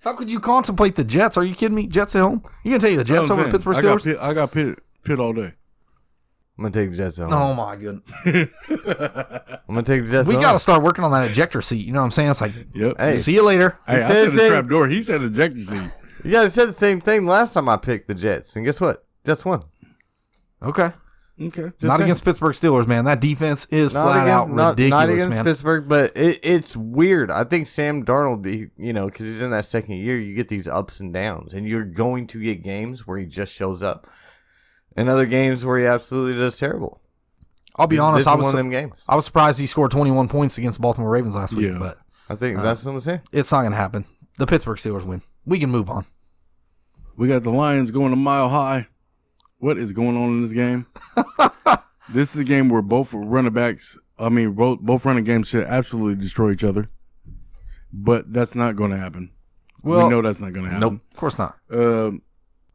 How could you contemplate the Jets? Are you kidding me? Jets at home? You gonna take the Jets over the Pittsburgh Steelers? I got Pitt all day. I'm gonna take the Jets at home. Oh my goodness! I'm gonna take the Jets. We got to start working on that ejector seat. You know what I'm saying? It's like, hey, see you later. Hey, I said the trap door. He said ejector seat. You guys said the same thing last time I picked the Jets, and guess what? Jets won. Okay. Not against Pittsburgh Steelers, man. That defense is flat out ridiculous, not against man. Pittsburgh, but it's weird. I think Sam Darnold, because he's in that second year, you get these ups and downs, and you're going to get games where he just shows up, and other games where he absolutely does terrible. I'll be honest, I was surprised he scored 21 points against the Baltimore Ravens last week, but I think that's what I'm saying. It's not going to happen. The Pittsburgh Steelers win. We can move on. We got the Lions going a mile high. What is going on in this game? This is a game where both running games should absolutely destroy each other. But that's not going to happen. Well, we know that's not going to happen. Nope, of course not.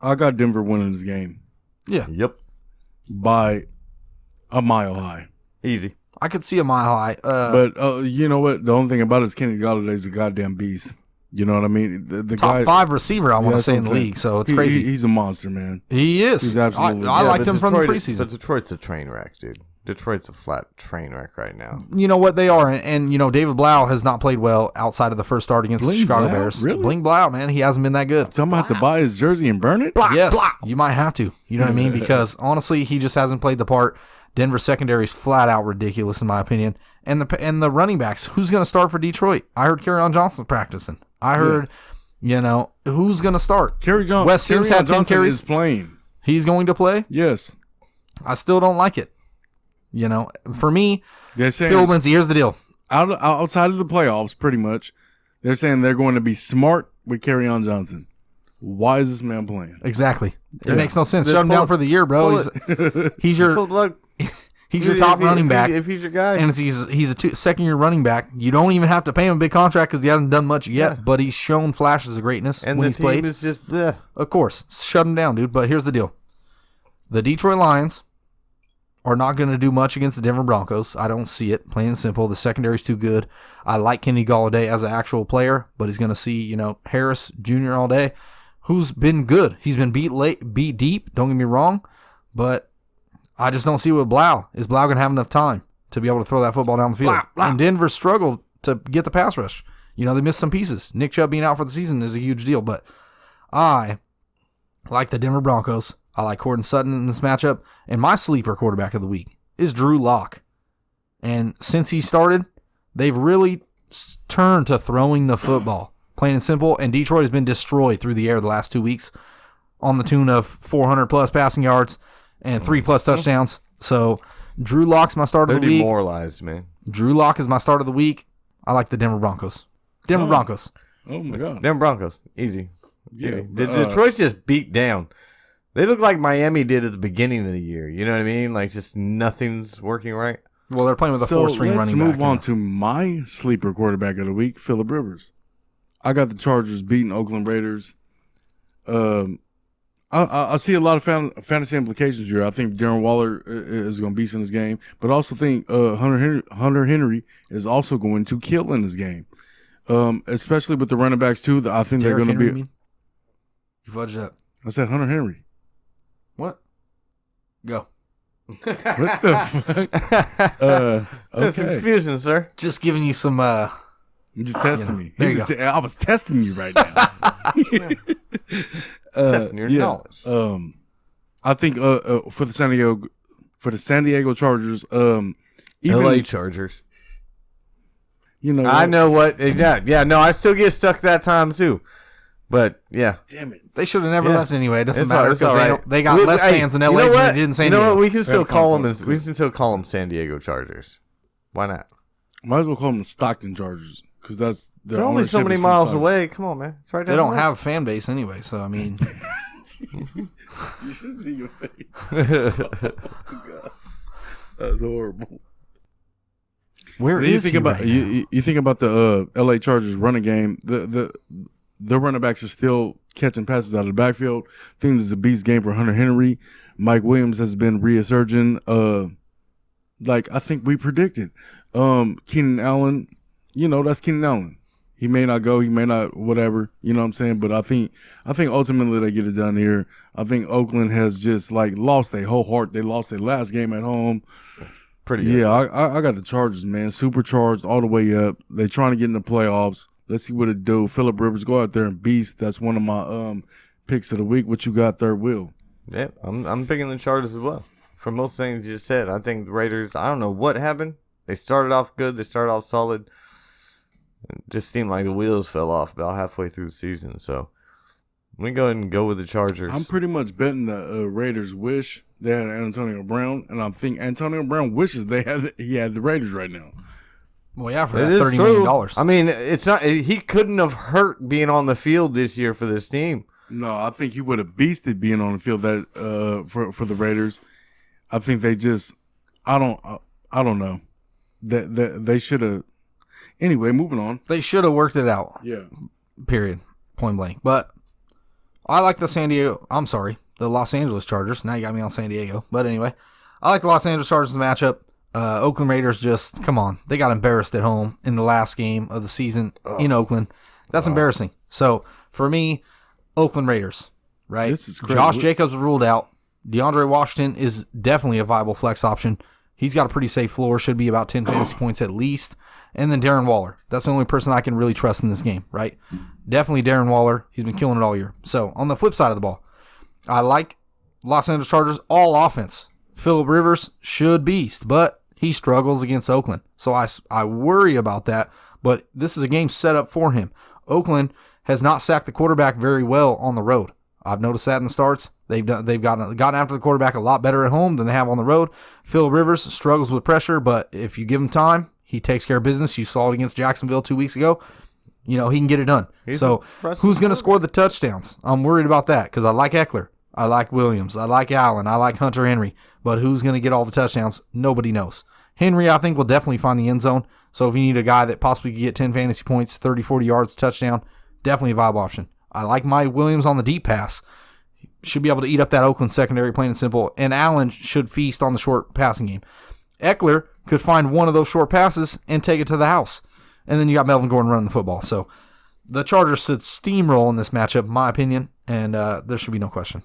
I got Denver winning this game. Yeah. Yep. By a mile high. Easy. I could see a mile high. But you know what? The only thing about it is Kenny Galladay's a goddamn beast. You know what I mean? The top guy, 5 receiver, I want to say, in the league. So it's crazy. He's a monster, man. He is. He's absolutely. I liked him from the preseason. But Detroit's a train wreck, dude. Detroit's a flat train wreck right now. You know what they are, and David Blau has not played well outside of the first start against the Chicago Bears. Really? Bling Blau, man, he hasn't been that good. Someone have to buy his jersey and burn it. Yes, you might have to. You know what I mean? Because honestly, he just hasn't played the part. Denver secondary is flat out ridiculous in my opinion. And the running backs, who's going to start for Detroit? I heard Kerryon Johnson practicing. I heard, who's going to start? Wes Sims had 10 carries. Is playing. He's going to play? Yes. I still don't like it. For me, Phil Lindsay, here's the deal. Outside of the playoffs, pretty much, they're saying they're going to be smart with Kerryon Johnson. Why is this man playing? Exactly. It makes no sense. Shut him down for the year, bro. He's your he's your top running back. If he's your guy. And he's a second-year running back. You don't even have to pay him a big contract because he hasn't done much yet, but he's shown flashes of greatness and when he's played. Is just bleh. Of course. Shut him down, dude. But here's the deal. The Detroit Lions are not going to do much against the Denver Broncos. I don't see it. Plain and simple. The secondary's too good. I like Kenny Galladay as an actual player, but he's going to see, Harris Jr. all day, who's been good. He's been beat deep, don't get me wrong, but I just don't see what Blau. Is Blau going to have enough time to be able to throw that football down the field? Blah. And Denver struggled to get the pass rush. They missed some pieces. Nick Chubb being out for the season is a huge deal, but I like the Denver Broncos I like Courtland Sutton in this matchup. And my sleeper quarterback of the week is Drew Lock. And since he started, they've really turned to throwing the football, plain and simple. And Detroit has been destroyed through the air the last 2 weeks on the tune of 400-plus passing yards and 3+ touchdowns. So Drew Lock's my start of the week. They're demoralized, man. Drew Lock is my start of the week. I like the Denver Broncos. Broncos. Oh, my God. Denver Broncos. Easy. Yeah, Detroit's just beat down. They look like Miami did at the beginning of the year. You know what I mean? Like, just nothing's working right. Well, they're playing with a four-string running back. Let's move on to my sleeper quarterback of the week, Phillip Rivers. I got the Chargers beating Oakland Raiders. I see a lot of fantasy implications here. I think Darren Waller is going to beast in this game, but I also think Hunter Henry is also going to kill in this game, especially with the running backs too. I think they're going to be. You fudged up. I said Hunter Henry. What? Go. What the fuck? There's some confusion, sir. Just giving you some. You're just testing me. There you go. I was testing you right now. Testing your knowledge. I think for the San Diego Chargers, even LA Chargers. You know, I know what. Yeah. No, I still get stuck that time too. But yeah, damn it. They should have never left anyway. It doesn't matter it's because all right. they got less fans in LA than they did in San Diego. You know what? We can still call them. We can still call them San Diego Chargers. Why not? Might as well call them the Stockton Chargers because that's their They're only so many miles away. Come on, man. It's right down They don't the road. have a fan base anyway, so I mean. You should see your face. Oh, God. That's horrible. Where is he right now? You think about the LA Chargers running game. The running backs are still catching passes out of the backfield. I think this is a beast game for Hunter Henry. Mike Williams has been resurging. Like I think we predicted. Keenan Allen, that's Keenan Allen. He may not go, he may not whatever, you know what I'm saying? But I think ultimately they get it done here. I think Oakland has just lost their whole heart. They lost their last game at home. Pretty good. Yeah, I got the Chargers, man. Supercharged all the way up. They're trying to get in the playoffs. Let's see what it do. Phillip Rivers, go out there and beast. That's one of my picks of the week. What you got there, Will? Yeah, I'm picking the Chargers as well. For most things you just said, I think the Raiders, I don't know what happened. They started off good. They started off solid. It just seemed like the wheels fell off about halfway through the season. So we go ahead and go with the Chargers. I'm pretty much betting the Raiders wish they had Antonio Brown, and I think Antonio Brown wishes he had the Raiders right now. Well, yeah, for that $30 million. I mean, it's not. He couldn't have hurt being on the field this year for this team. No, I think he would have beasted being on the field that for the Raiders. I think they just, I don't know. They should have. Anyway, moving on. They should have worked it out. Yeah. Period. Point blank. But I like the Los Angeles Chargers. Now you got me on San Diego. But anyway, I like the Los Angeles Chargers matchup. Oakland Raiders just, come on. They got embarrassed at home in the last game of the season in Oakland. That's embarrassing. So, for me, Oakland Raiders, right? This is crazy. Josh Jacobs ruled out. DeAndre Washington is definitely a viable flex option. He's got a pretty safe floor. Should be about 10 fantasy points at least. And then Darren Waller. That's the only person I can really trust in this game, right? Definitely Darren Waller. He's been killing it all year. So, on the flip side of the ball, I like Los Angeles Chargers all offense. Phillip Rivers should beast, but he struggles against Oakland. So I worry about that, but this is a game set up for him. Oakland has not sacked the quarterback very well on the road. I've noticed that in the starts. They've gotten after the quarterback a lot better at home than they have on the road. Phil Rivers struggles with pressure, but if you give him time, he takes care of business. You saw it against Jacksonville 2 weeks ago. He can get it done. So who's going to score the touchdowns? I'm worried about that because I like Eckler. I like Williams. I like Allen. I like Hunter Henry. But who's going to get all the touchdowns? Nobody knows. Henry, I think, will definitely find the end zone. So if you need a guy that possibly could get 10 fantasy points, 30, 40 yards, touchdown, definitely a viable option. I like Mike Williams on the deep pass. Should be able to eat up that Oakland secondary, plain and simple. And Allen should feast on the short passing game. Eckler could find one of those short passes and take it to the house. And then you got Melvin Gordon running the football. So the Chargers should steamroll in this matchup, in my opinion, and there should be no question.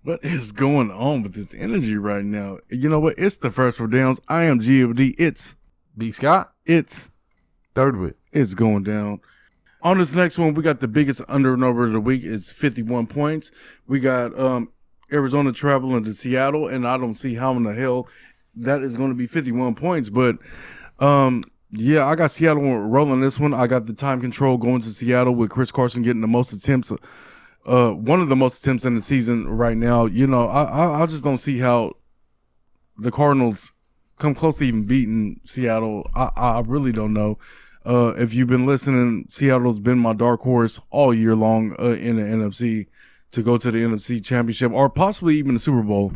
What is going on with this energy right now? You know what? It's the First for Downs. I am GOD. It's Big Scott. It's Third Wit. It's going down. On this next one, we got the biggest under and over of the week. It's 51 points. We got Arizona traveling to Seattle, and I don't see how in the hell that is going to be 51 points. But yeah, I got Seattle rolling this one. I got the time control going to Seattle with Chris Carson getting the most attempts, one of the most attempts in the season right now. You know, I just don't see how the Cardinals come close to even beating Seattle. I really don't know. If you've been listening, Seattle's been my dark horse all year long in the NFC to go to the NFC Championship or possibly even the Super Bowl.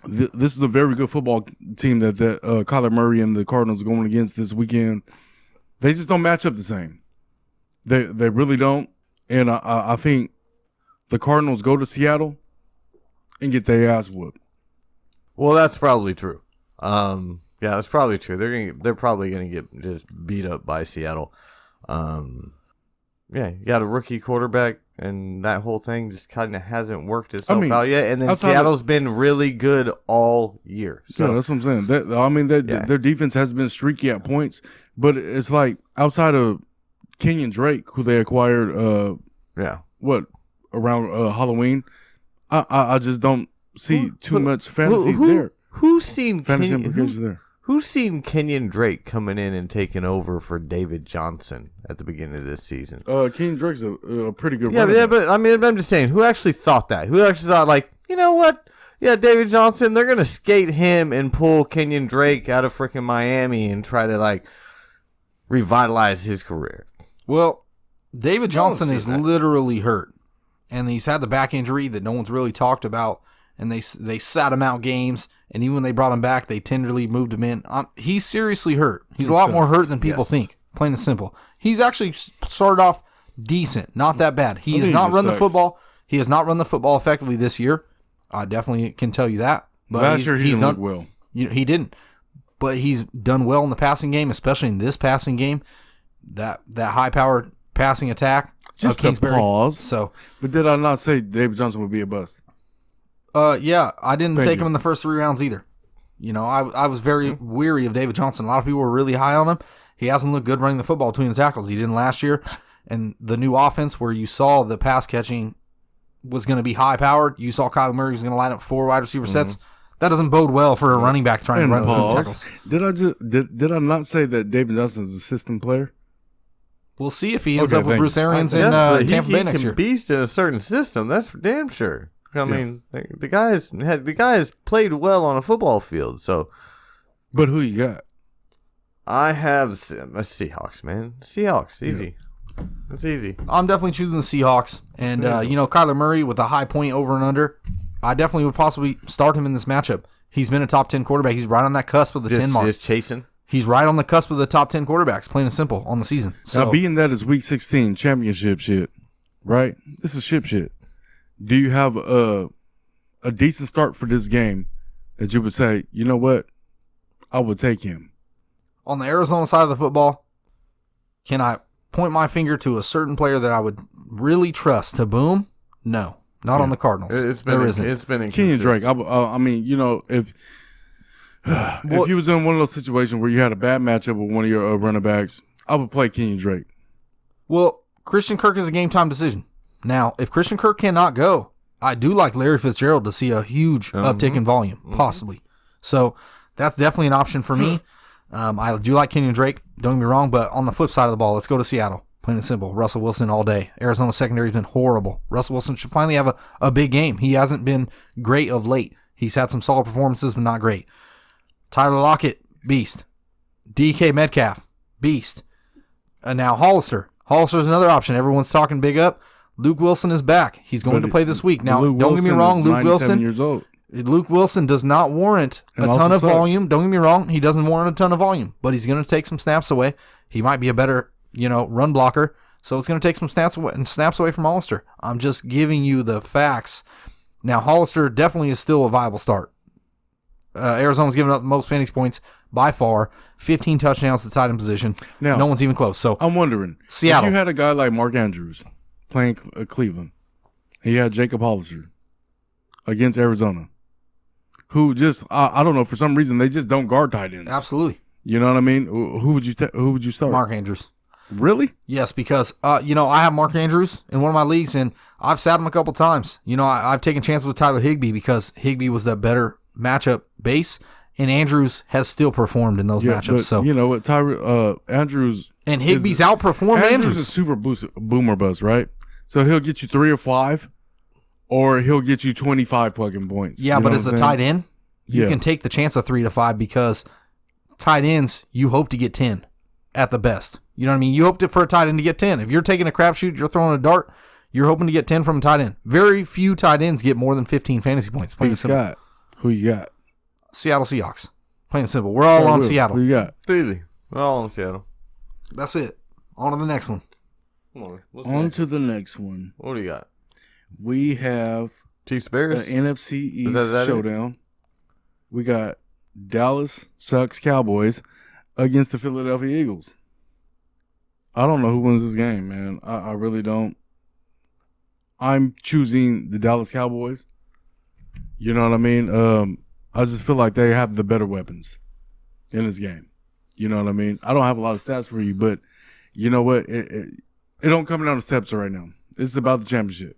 This is a very good football team that Kyler Murray and the Cardinals are going against this weekend. They just don't match up the same. They really don't. And I think the Cardinals go to Seattle and get their ass whooped. Well, that's probably true. Yeah, that's probably true. They're probably gonna get just beat up by Seattle. Yeah, you got a rookie quarterback, and that whole thing just kind of hasn't worked itself out yet. And then Seattle's been really good all year. So yeah, that's what I'm saying. Their defense has been streaky at points, but it's like outside of Kenyon Drake, who they acquired, around Halloween, I just don't see too much fantasy there. Who's seen fantasy implications there? Who's seen Kenyon Drake coming in and taking over for David Johnson at the beginning of this season? Kenyon Drake's a pretty good runner. Yeah, but I mean, I'm just saying, who actually thought that? Who actually thought, like, you know what? Yeah, David Johnson, they're going to skate him and pull Kenyon Drake out of freaking Miami and try to, like, revitalize his career. Well, David Johnson is literally hurt, and he's had the back injury that no one's really talked about, and they sat him out games, and even when they brought him back, they tenderly moved him in. He's seriously hurt. He's a lot more hurt than people think, plain and simple. He's actually started off decent, not that bad. He has not run the football. He has not run the football effectively this year. I definitely can tell you that. But last year he didn't look well. He didn't. But he's done well in the passing game, especially in this passing game. That high-powered passing attack just of Kingsbury. Pause. So, but did I not say David Johnson would be a bust? Yeah, I didn't take him in the first 3 rounds either. You know, I was very weary of David Johnson. A lot of people were really high on him. He hasn't looked good running the football between the tackles. He didn't last year. And the new offense where you saw the pass catching was going to be high-powered, you saw Kyler Murray was going to line up 4 wide receiver sets. That doesn't bode well for a running back trying to run between tackles. Did I not say that David Johnson is a system player? We'll see if he ends up with Bruce Arians in Tampa Bay next year. He can beast in a certain system. That's for damn sure. I mean, the guy has played well on a football field. So, but who you got? I have a Seahawks, man. Seahawks, easy. It's easy. I'm definitely choosing the Seahawks, and Kyler Murray with a high point over and under. I definitely would possibly start him in this matchup. He's been a top 10 quarterback. He's right on that cusp of the 10 mark. Just chasing. He's right on the cusp of the top 10 quarterbacks, plain and simple, on the season. So, now, being that it's Week 16 championship shit, right? This is shit. Do you have a decent start for this game that you would say, you know what, I would take him? On the Arizona side of the football, can I point my finger to a certain player that I would really trust to boom? No, not on the Cardinals. It's been inconsistent. Kenyon Drake. I mean, you know, if you was in one of those situations where you had a bad matchup with one of your running backs, I would play Kenyon Drake. Well, Christian Kirk is a game-time decision. Now, if Christian Kirk cannot go, I do like Larry Fitzgerald to see a huge uptick in volume, possibly. So that's definitely an option for me. I do like Kenyon Drake, don't get me wrong, but on the flip side of the ball, let's go to Seattle. Plain and simple. Russell Wilson all day. Arizona's secondary has been horrible. Russell Wilson should finally have a big game. He hasn't been great of late. He's had some solid performances, but not great. Tyler Lockett, beast. DK Metcalf, beast. And now Hollister. Hollister is another option. Everyone's talking big up. Luke Wilson is back. He's going to play this week. Now, don't get me wrong, Luke Wilson does not warrant a ton of volume. Don't get me wrong, he doesn't warrant a ton of volume, but he's going to take some snaps away. He might be a better, run blocker, so it's going to take some snaps away from Hollister. I'm just giving you the facts. Now, Hollister definitely is still a viable start. Arizona's giving up the most fantasy points by far, 15 touchdowns to the tight end position. Now, no one's even close. So I'm wondering, Seattle. If you had a guy like Mark Andrews playing Cleveland, he had Jacob Hollister against Arizona, who just I don't know, for some reason they just don't guard tight ends. Absolutely. You know what I mean? Who would you start? Mark Andrews. Really? Yes, because I have Mark Andrews in one of my leagues, and I've sat him a couple times. I've taken chances with Tyler Higbee because Higbee was the better matchup base, and Andrews has still performed in those matchups. But So you know what, Andrews and Higbee's outperformed Andrews is super boomer bust, right? So he'll get you 3 or 5, or he'll get you 25 plug-in points. Yeah, but as a tight end, you Yeah. can take the chance of 3 to 5 because tight ends, you hope to get 10 at the best. You know what I mean? You hope for a tight end to get 10. If you're taking a crapshoot, you're throwing a dart, you're hoping to get 10 from a tight end. Very few tight ends get more than 15 fantasy points. Plain and simple. Who you got? Seattle Seahawks. Plain and simple. We're all on Seattle. Who you got? Easy. We're all in Seattle. That's it. On to the next one. Come on. On to the next one. What do you got? We have Chiefs the Bears. NFC East that showdown. We got Dallas sucks Cowboys against the Philadelphia Eagles. I don't know who wins this game, man. I really don't. I'm choosing the Dallas Cowboys. You know what I mean? I just feel like they have the better weapons in this game. You know what I mean? I don't have a lot of stats for you, but you know what? It don't come down to steps right now. It's about the championship.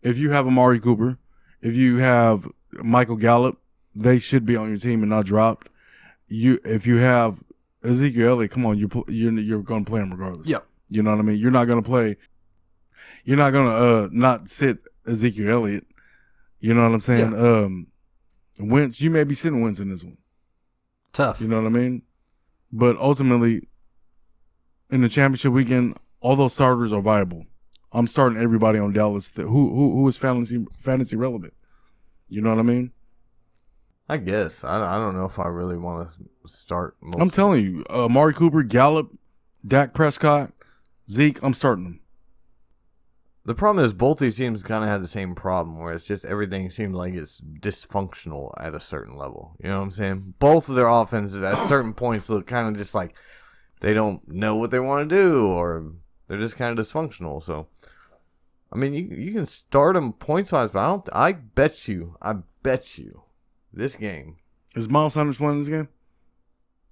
If you have Amari Cooper, if you have Michael Gallup, they should be on your team and not dropped. If you have Ezekiel Elliott, come on, you're going to play him regardless. Yep. You know what I mean? You're not going to play. You're not going to not sit Ezekiel Elliott. You know what I'm saying? Yeah. Wentz, you may be sitting Wentz in this one. Tough. You know what I mean? But ultimately, in the championship weekend, all those starters are viable. I'm starting everybody on Dallas who is fantasy relevant. You know what I mean? I guess. I don't know if I really want to start. I'm telling you, Amari Cooper, Gallup, Dak Prescott, Zeke, I'm starting them. The problem is both these teams kind of have the same problem where it's just everything seems like it's dysfunctional at a certain level. You know what I'm saying? Both of their offenses at certain points look kind of just like they don't know what they want to do or they're just kind of dysfunctional. So, I mean, you can start them points-wise, but I bet you this game. Is Miles Sanders playing this game?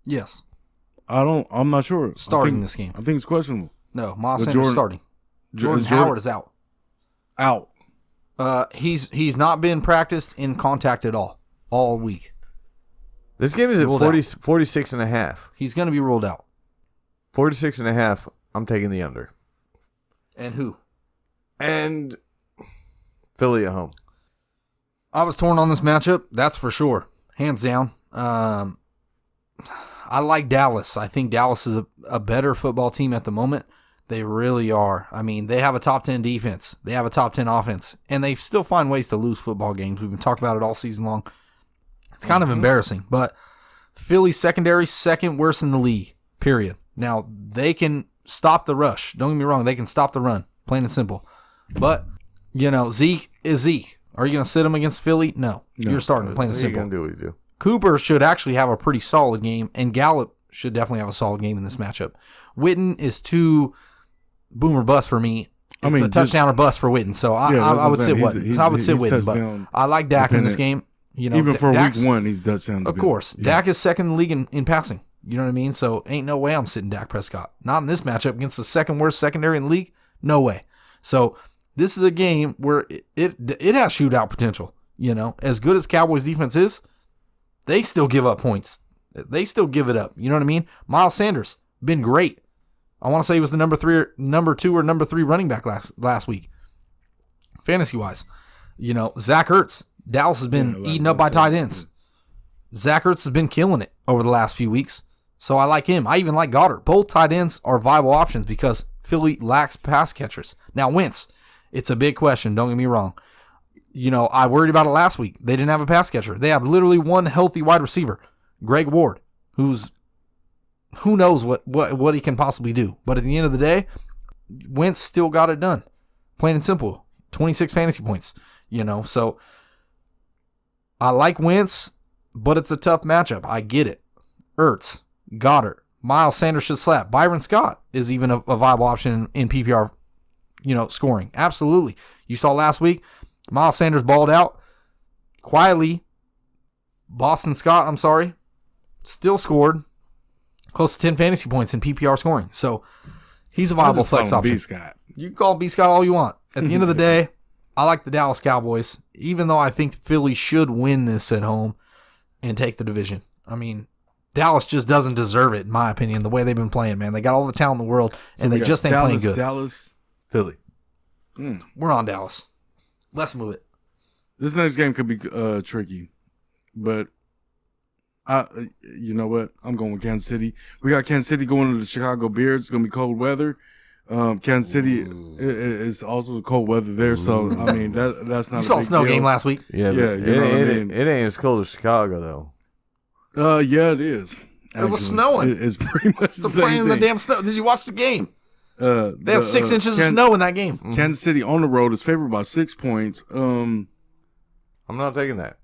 Yes. I'm not sure. Starting this game. I think it's questionable. No, Miles Sanders starting. Jordan Howard is out. Out. He's not been practiced in contact at all week. This game is at 46 and a half. He's going to be ruled out. 46 and a half. I'm taking the under. And who? And Philly at home. I was torn on this matchup, that's for sure. Hands down. I like Dallas. I think Dallas is a better football team at the moment. They really are. I mean, they have a top 10 defense. They have a top 10 offense. And they still find ways to lose football games. We've been talking about it all season long. It's kind of embarrassing. But Philly's secondary, second worst in the league, period. Now, they can stop the rush. Don't get me wrong. They can stop the run, plain and simple. But, Zeke is Zeke. Are you going to sit him against Philly? No. You're starting, plain and simple. You're going to do what you do. Cooper should actually have a pretty solid game, and Gallup should definitely have a solid game in this matchup. Witten is too boomer bust for me. It's a touchdown or bust for Witten, so I would sit Witten. I would sit Witten, but I like Dak in this game. Even for week one, he's touchdown. Of course. Yeah. Dak is second in the league in passing. You know what I mean? So ain't no way I'm sitting Dak Prescott. Not in this matchup against the second worst secondary in the league. No way. So this is a game where it has shootout potential. As good as Cowboys defense is, they still give up points. They still give it up. You know what I mean? Miles Sanders, been great. I want to say he was the number 2 or number 3 running back last week. Fantasy-wise. Zach Ertz. Dallas has been eaten up by tight ends. Zach Ertz has been killing it over the last few weeks. So I like him. I even like Goddard. Both tight ends are viable options because Philly lacks pass catchers. Now, Wentz, it's a big question. Don't get me wrong. I worried about it last week. They didn't have a pass catcher. They have literally one healthy wide receiver, Greg Ward, who knows what he can possibly do. But at the end of the day, Wentz still got it done. Plain and simple. 26 fantasy points. So I like Wentz, but it's a tough matchup. I get it. Ertz, Goddard, Miles Sanders should slap. Byron Scott is even a viable option in PPR, scoring. Absolutely. You saw last week, Miles Sanders balled out. Quietly, Boston Scott, still scored close to 10 fantasy points in PPR scoring. So He's a viable just call flex him option. B. Scott. You can call B. Scott all you want. At the end of the day, I like the Dallas Cowboys, even though I think Philly should win this at home and take the division. I mean, Dallas just doesn't deserve it, in my opinion, the way they've been playing, man. They got all the talent in the world, and they just ain't playing good. Dallas, Philly. We're on Dallas. Let's move it. This next game could be tricky, but you know what? I'm going with Kansas City. We got Kansas City going to the Chicago Bears. It's going to be cold weather. Kansas City is also cold weather there, so I mean that's not. You saw a snow game last week. Yeah, it ain't as cold as Chicago though. Yeah, it is. It was snowing. It's pretty much the They're same playing in the thing. damn snow. Did you watch the game? They had 6 inches of Kan- snow in that game. Kansas City on the road is favored by 6 points. I'm not taking that.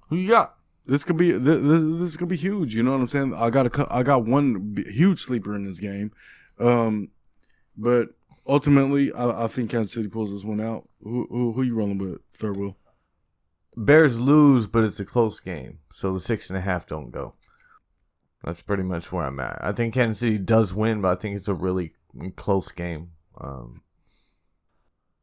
Who you got? This could be this could be huge. You know what I'm saying? I got one huge sleeper in this game, but ultimately I think Kansas City pulls this one out. Who you rolling with? Third wheel. Bears lose, but it's a close game, so the 6.5 don't go. That's pretty much where I'm at. I think Kansas City does win, but I think it's a really close game.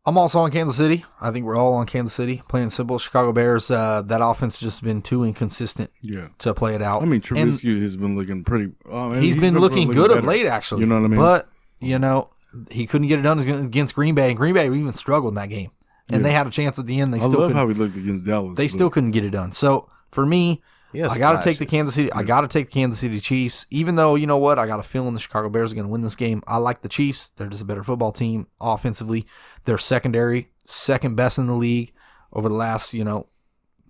I'm also on Kansas City. I think we're all on Kansas City. Plain simple. Chicago Bears, that offense just been too inconsistent to play it out. I mean, Trubisky has been looking pretty. He's been looking good of late, actually. You know what I mean? But, he couldn't get it done against Green Bay, and Green Bay even struggled in that game. And they had a chance at the end. I love how he looked against Dallas. They still couldn't get it done. So, for me, I got to take the Kansas City. Yeah. I got to take the Kansas City Chiefs. Even though, you know what, I got a feeling the Chicago Bears are going to win this game. I like the Chiefs. They're just a better football team offensively. Their secondary, second best in the league over the last,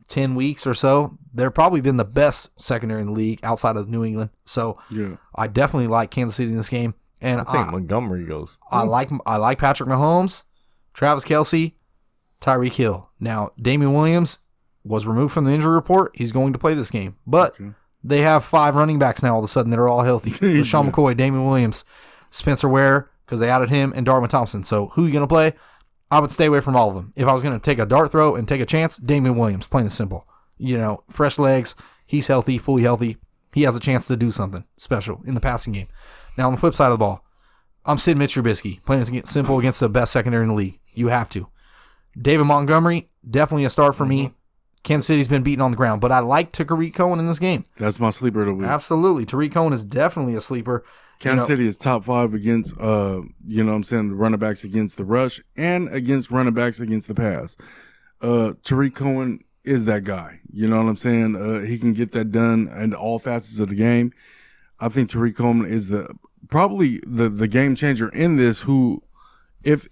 10 weeks or so. They're probably been the best secondary in the league outside of New England. So I definitely like Kansas City in this game. And I think Montgomery goes. I like Patrick Mahomes, Travis Kelce, Tyreek Hill. Now, Damian Williams was removed from the injury report. He's going to play this game. But they have 5 running backs now all of a sudden that are all healthy. LaShawn McCoy, Damian Williams, Spencer Ware, because they added him, and Darwin Thompson. So who are you going to play? I would stay away from all of them. If I was going to take a dart throw and take a chance, Damian Williams, plain and simple. Fresh legs. He's healthy, fully healthy. He has a chance to do something special in the passing game. Now, on the flip side of the ball, I'm sitting Mitch Trubisky, plain and simple against the best secondary in the league. You have to. David Montgomery, definitely a start for me. Kansas City's been beaten on the ground, but I like Tariq Cohen in this game. That's my sleeper of the week. Absolutely. Tariq Cohen is definitely a sleeper. Kansas City is top 5 against, running backs against the rush and against running backs against the pass. Tariq Cohen is that guy. You know what I'm saying? He can get that done in all facets of the game. I think Tariq Cohen is probably the game changer in this. Who, if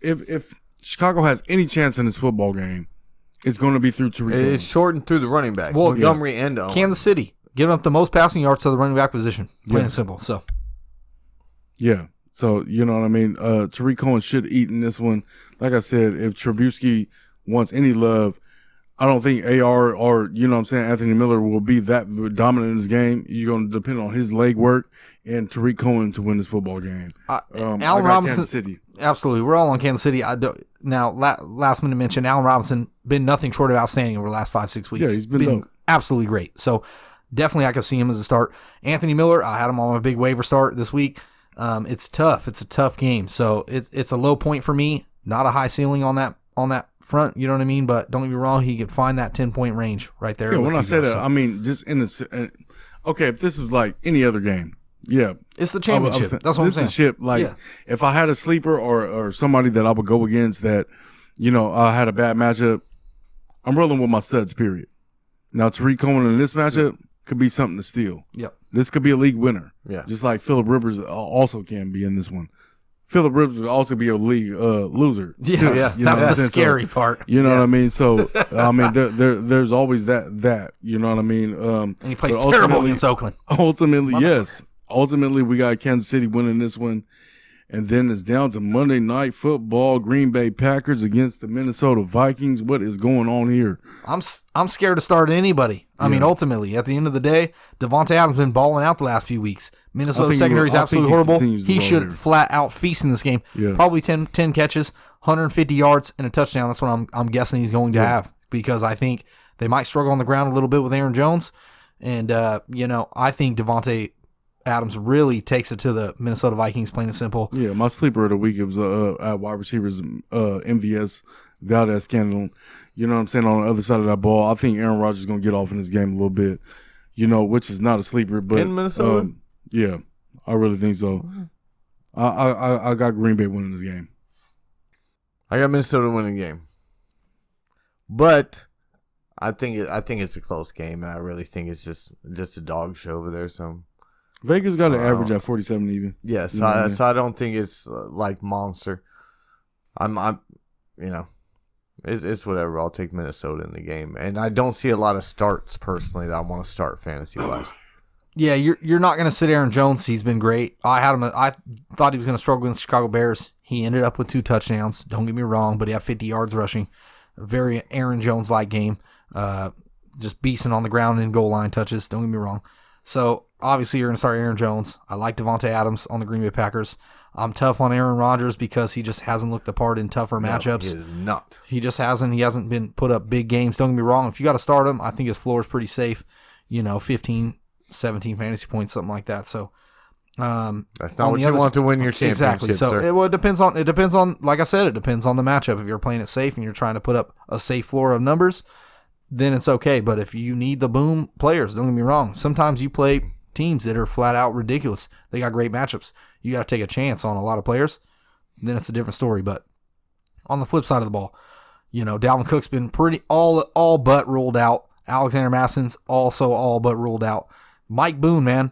Chicago has any chance in this football game, it's going to be through Tariq Cohen. It's shortened through the running backs. Montgomery and Owen. Kansas City giving up the most passing yards to the running back position. Plain and simple. So. Yeah. So, you know what I mean? Tariq Cohen should eat in this one. Like I said, if Trubisky wants any love, I don't think AR or, Anthony Miller will be that dominant in this game. You're going to depend on his leg work and Tariq Cohen to win this football game. Allen Robinson. Kansas City. Absolutely. We're all on Kansas City. Now, last minute mention, Allen Robinson been nothing short of outstanding over the last 5-6 weeks. Yeah, he's been absolutely great. So, definitely I could see him as a start. Anthony Miller, I had him on my big waiver start this week. It's tough. It's a tough game. So it's a low point for me. Not a high ceiling on that front. You know what I mean? But don't get me wrong. He could find that 10-point range right there. Yeah. When I say that, I mean just in the okay. If this is like any other game, it's the championship. That's what I'm saying. Championship. Like if I had a sleeper or somebody that I would go against that, I had a bad matchup, I'm rolling with my studs. Period. Now Tariq Cohen in this matchup could be something to steal. Yep. This could be a league winner. Yeah. Just like Phillip Rivers also can be in this one. Phillip Rivers would also be a league loser. Yes, that's the scary part. You know what I mean? So, I mean, there's always that. You know what I mean? And he plays terrible against Oakland. Ultimately, yes. Ultimately, we got Kansas City winning this one. And then it's down to Monday Night Football, Green Bay Packers against the Minnesota Vikings. What is going on here? I'm scared to start anybody. I mean, ultimately, at the end of the day, Devontae Adams been balling out the last few weeks. Minnesota secondary is absolutely horrible. He should flat out feast in this game. Yeah. Probably 10 catches, 150 yards, and a touchdown. That's what I'm guessing he's going to have, because I think they might struggle on the ground a little bit with Aaron Jones. And, I think Devontae Adams really takes it to the Minnesota Vikings, plain and simple. Yeah, my sleeper of the week, it was at wide receivers, MVS, Valdez Scandal. You know what I'm saying? On the other side of that ball, I think Aaron Rodgers is going to get off in this game a little bit, which is not a sleeper. But in Minnesota? Yeah, I really think so. I got Green Bay winning this game. I got Minnesota winning the game. But I think it's a close game, and I really think it's just a dog show over there. So Vegas got an average at 47 even. Yes, so I don't think it's like monster. It's whatever. I'll take Minnesota in the game, and I don't see a lot of starts personally that I want to start fantasy wise. Yeah, you're not going to sit Aaron Jones. He's been great. I thought he was going to struggle against the Chicago Bears. He ended up with 2 touchdowns. Don't get me wrong, but he had 50 yards rushing. A very Aaron Jones-like game. Just beasting on the ground and goal line touches. Don't get me wrong. So, obviously, you're going to start Aaron Jones. I like Devontae Adams on the Green Bay Packers. I'm tough on Aaron Rodgers because he just hasn't looked the part in tougher matchups. He is not. He just hasn't. He hasn't been put up big games. Don't get me wrong. If you got to start him, I think his floor is pretty safe. 15, 17 fantasy points, something like that. So, that's not what you want to win your championship. Exactly. So sir. It depends on. Like I said, it depends on the matchup. If you're playing it safe and you're trying to put up a safe floor of numbers, then it's okay. But if you need the boom players, don't get me wrong. Sometimes you play teams that are flat out ridiculous. They got great matchups. You got to take a chance on a lot of players. Then it's a different story. But on the flip side of the ball, Dalvin Cook's been pretty all but ruled out. Alexander Massen's also all but ruled out. Mike Boone, man,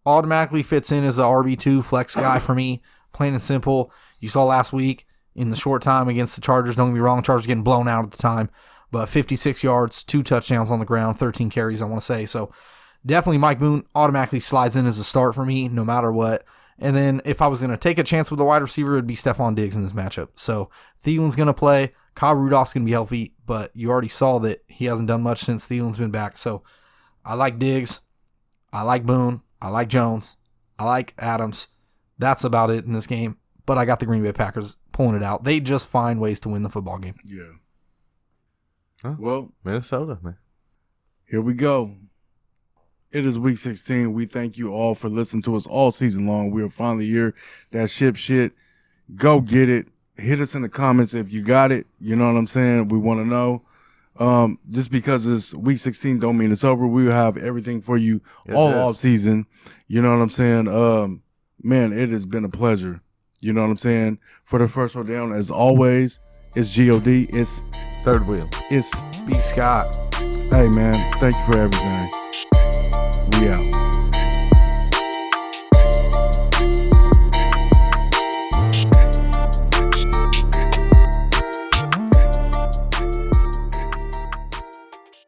automatically fits in as a RB2 flex guy for me. Plain and simple. You saw last week in the short time against the Chargers. Don't get me wrong, Chargers getting blown out at the time. But 56 yards, 2 touchdowns on the ground, 13 carries, I want to say. So definitely Mike Boone automatically slides in as a start for me no matter what. And then if I was going to take a chance with a wide receiver, it would be Stephon Diggs in this matchup. So Thielen's going to play. Kyle Rudolph's going to be healthy, but you already saw that he hasn't done much since Thielen's been back. So I like Diggs. I like Boone. I like Jones. I like Adams. That's about it in this game. But I got the Green Bay Packers pulling it out. They just find ways to win the football game. Yeah. Huh? Well, Minnesota, man. Here we go. It is week 16. We thank you all for listening to us all season long. We are finally here. That shit. Go get it. Hit us in the comments if you got it. You know what I'm saying? We want to know. Just because it's week 16 don't mean it's over. We will have everything for you all off season. You know what I'm saying? Man, it has been a pleasure. You know what I'm saying? For the first one down, as always, it's G.O.D. It's Third Wheel. It's B. Scott. Hey, man, thank you for everything. We out.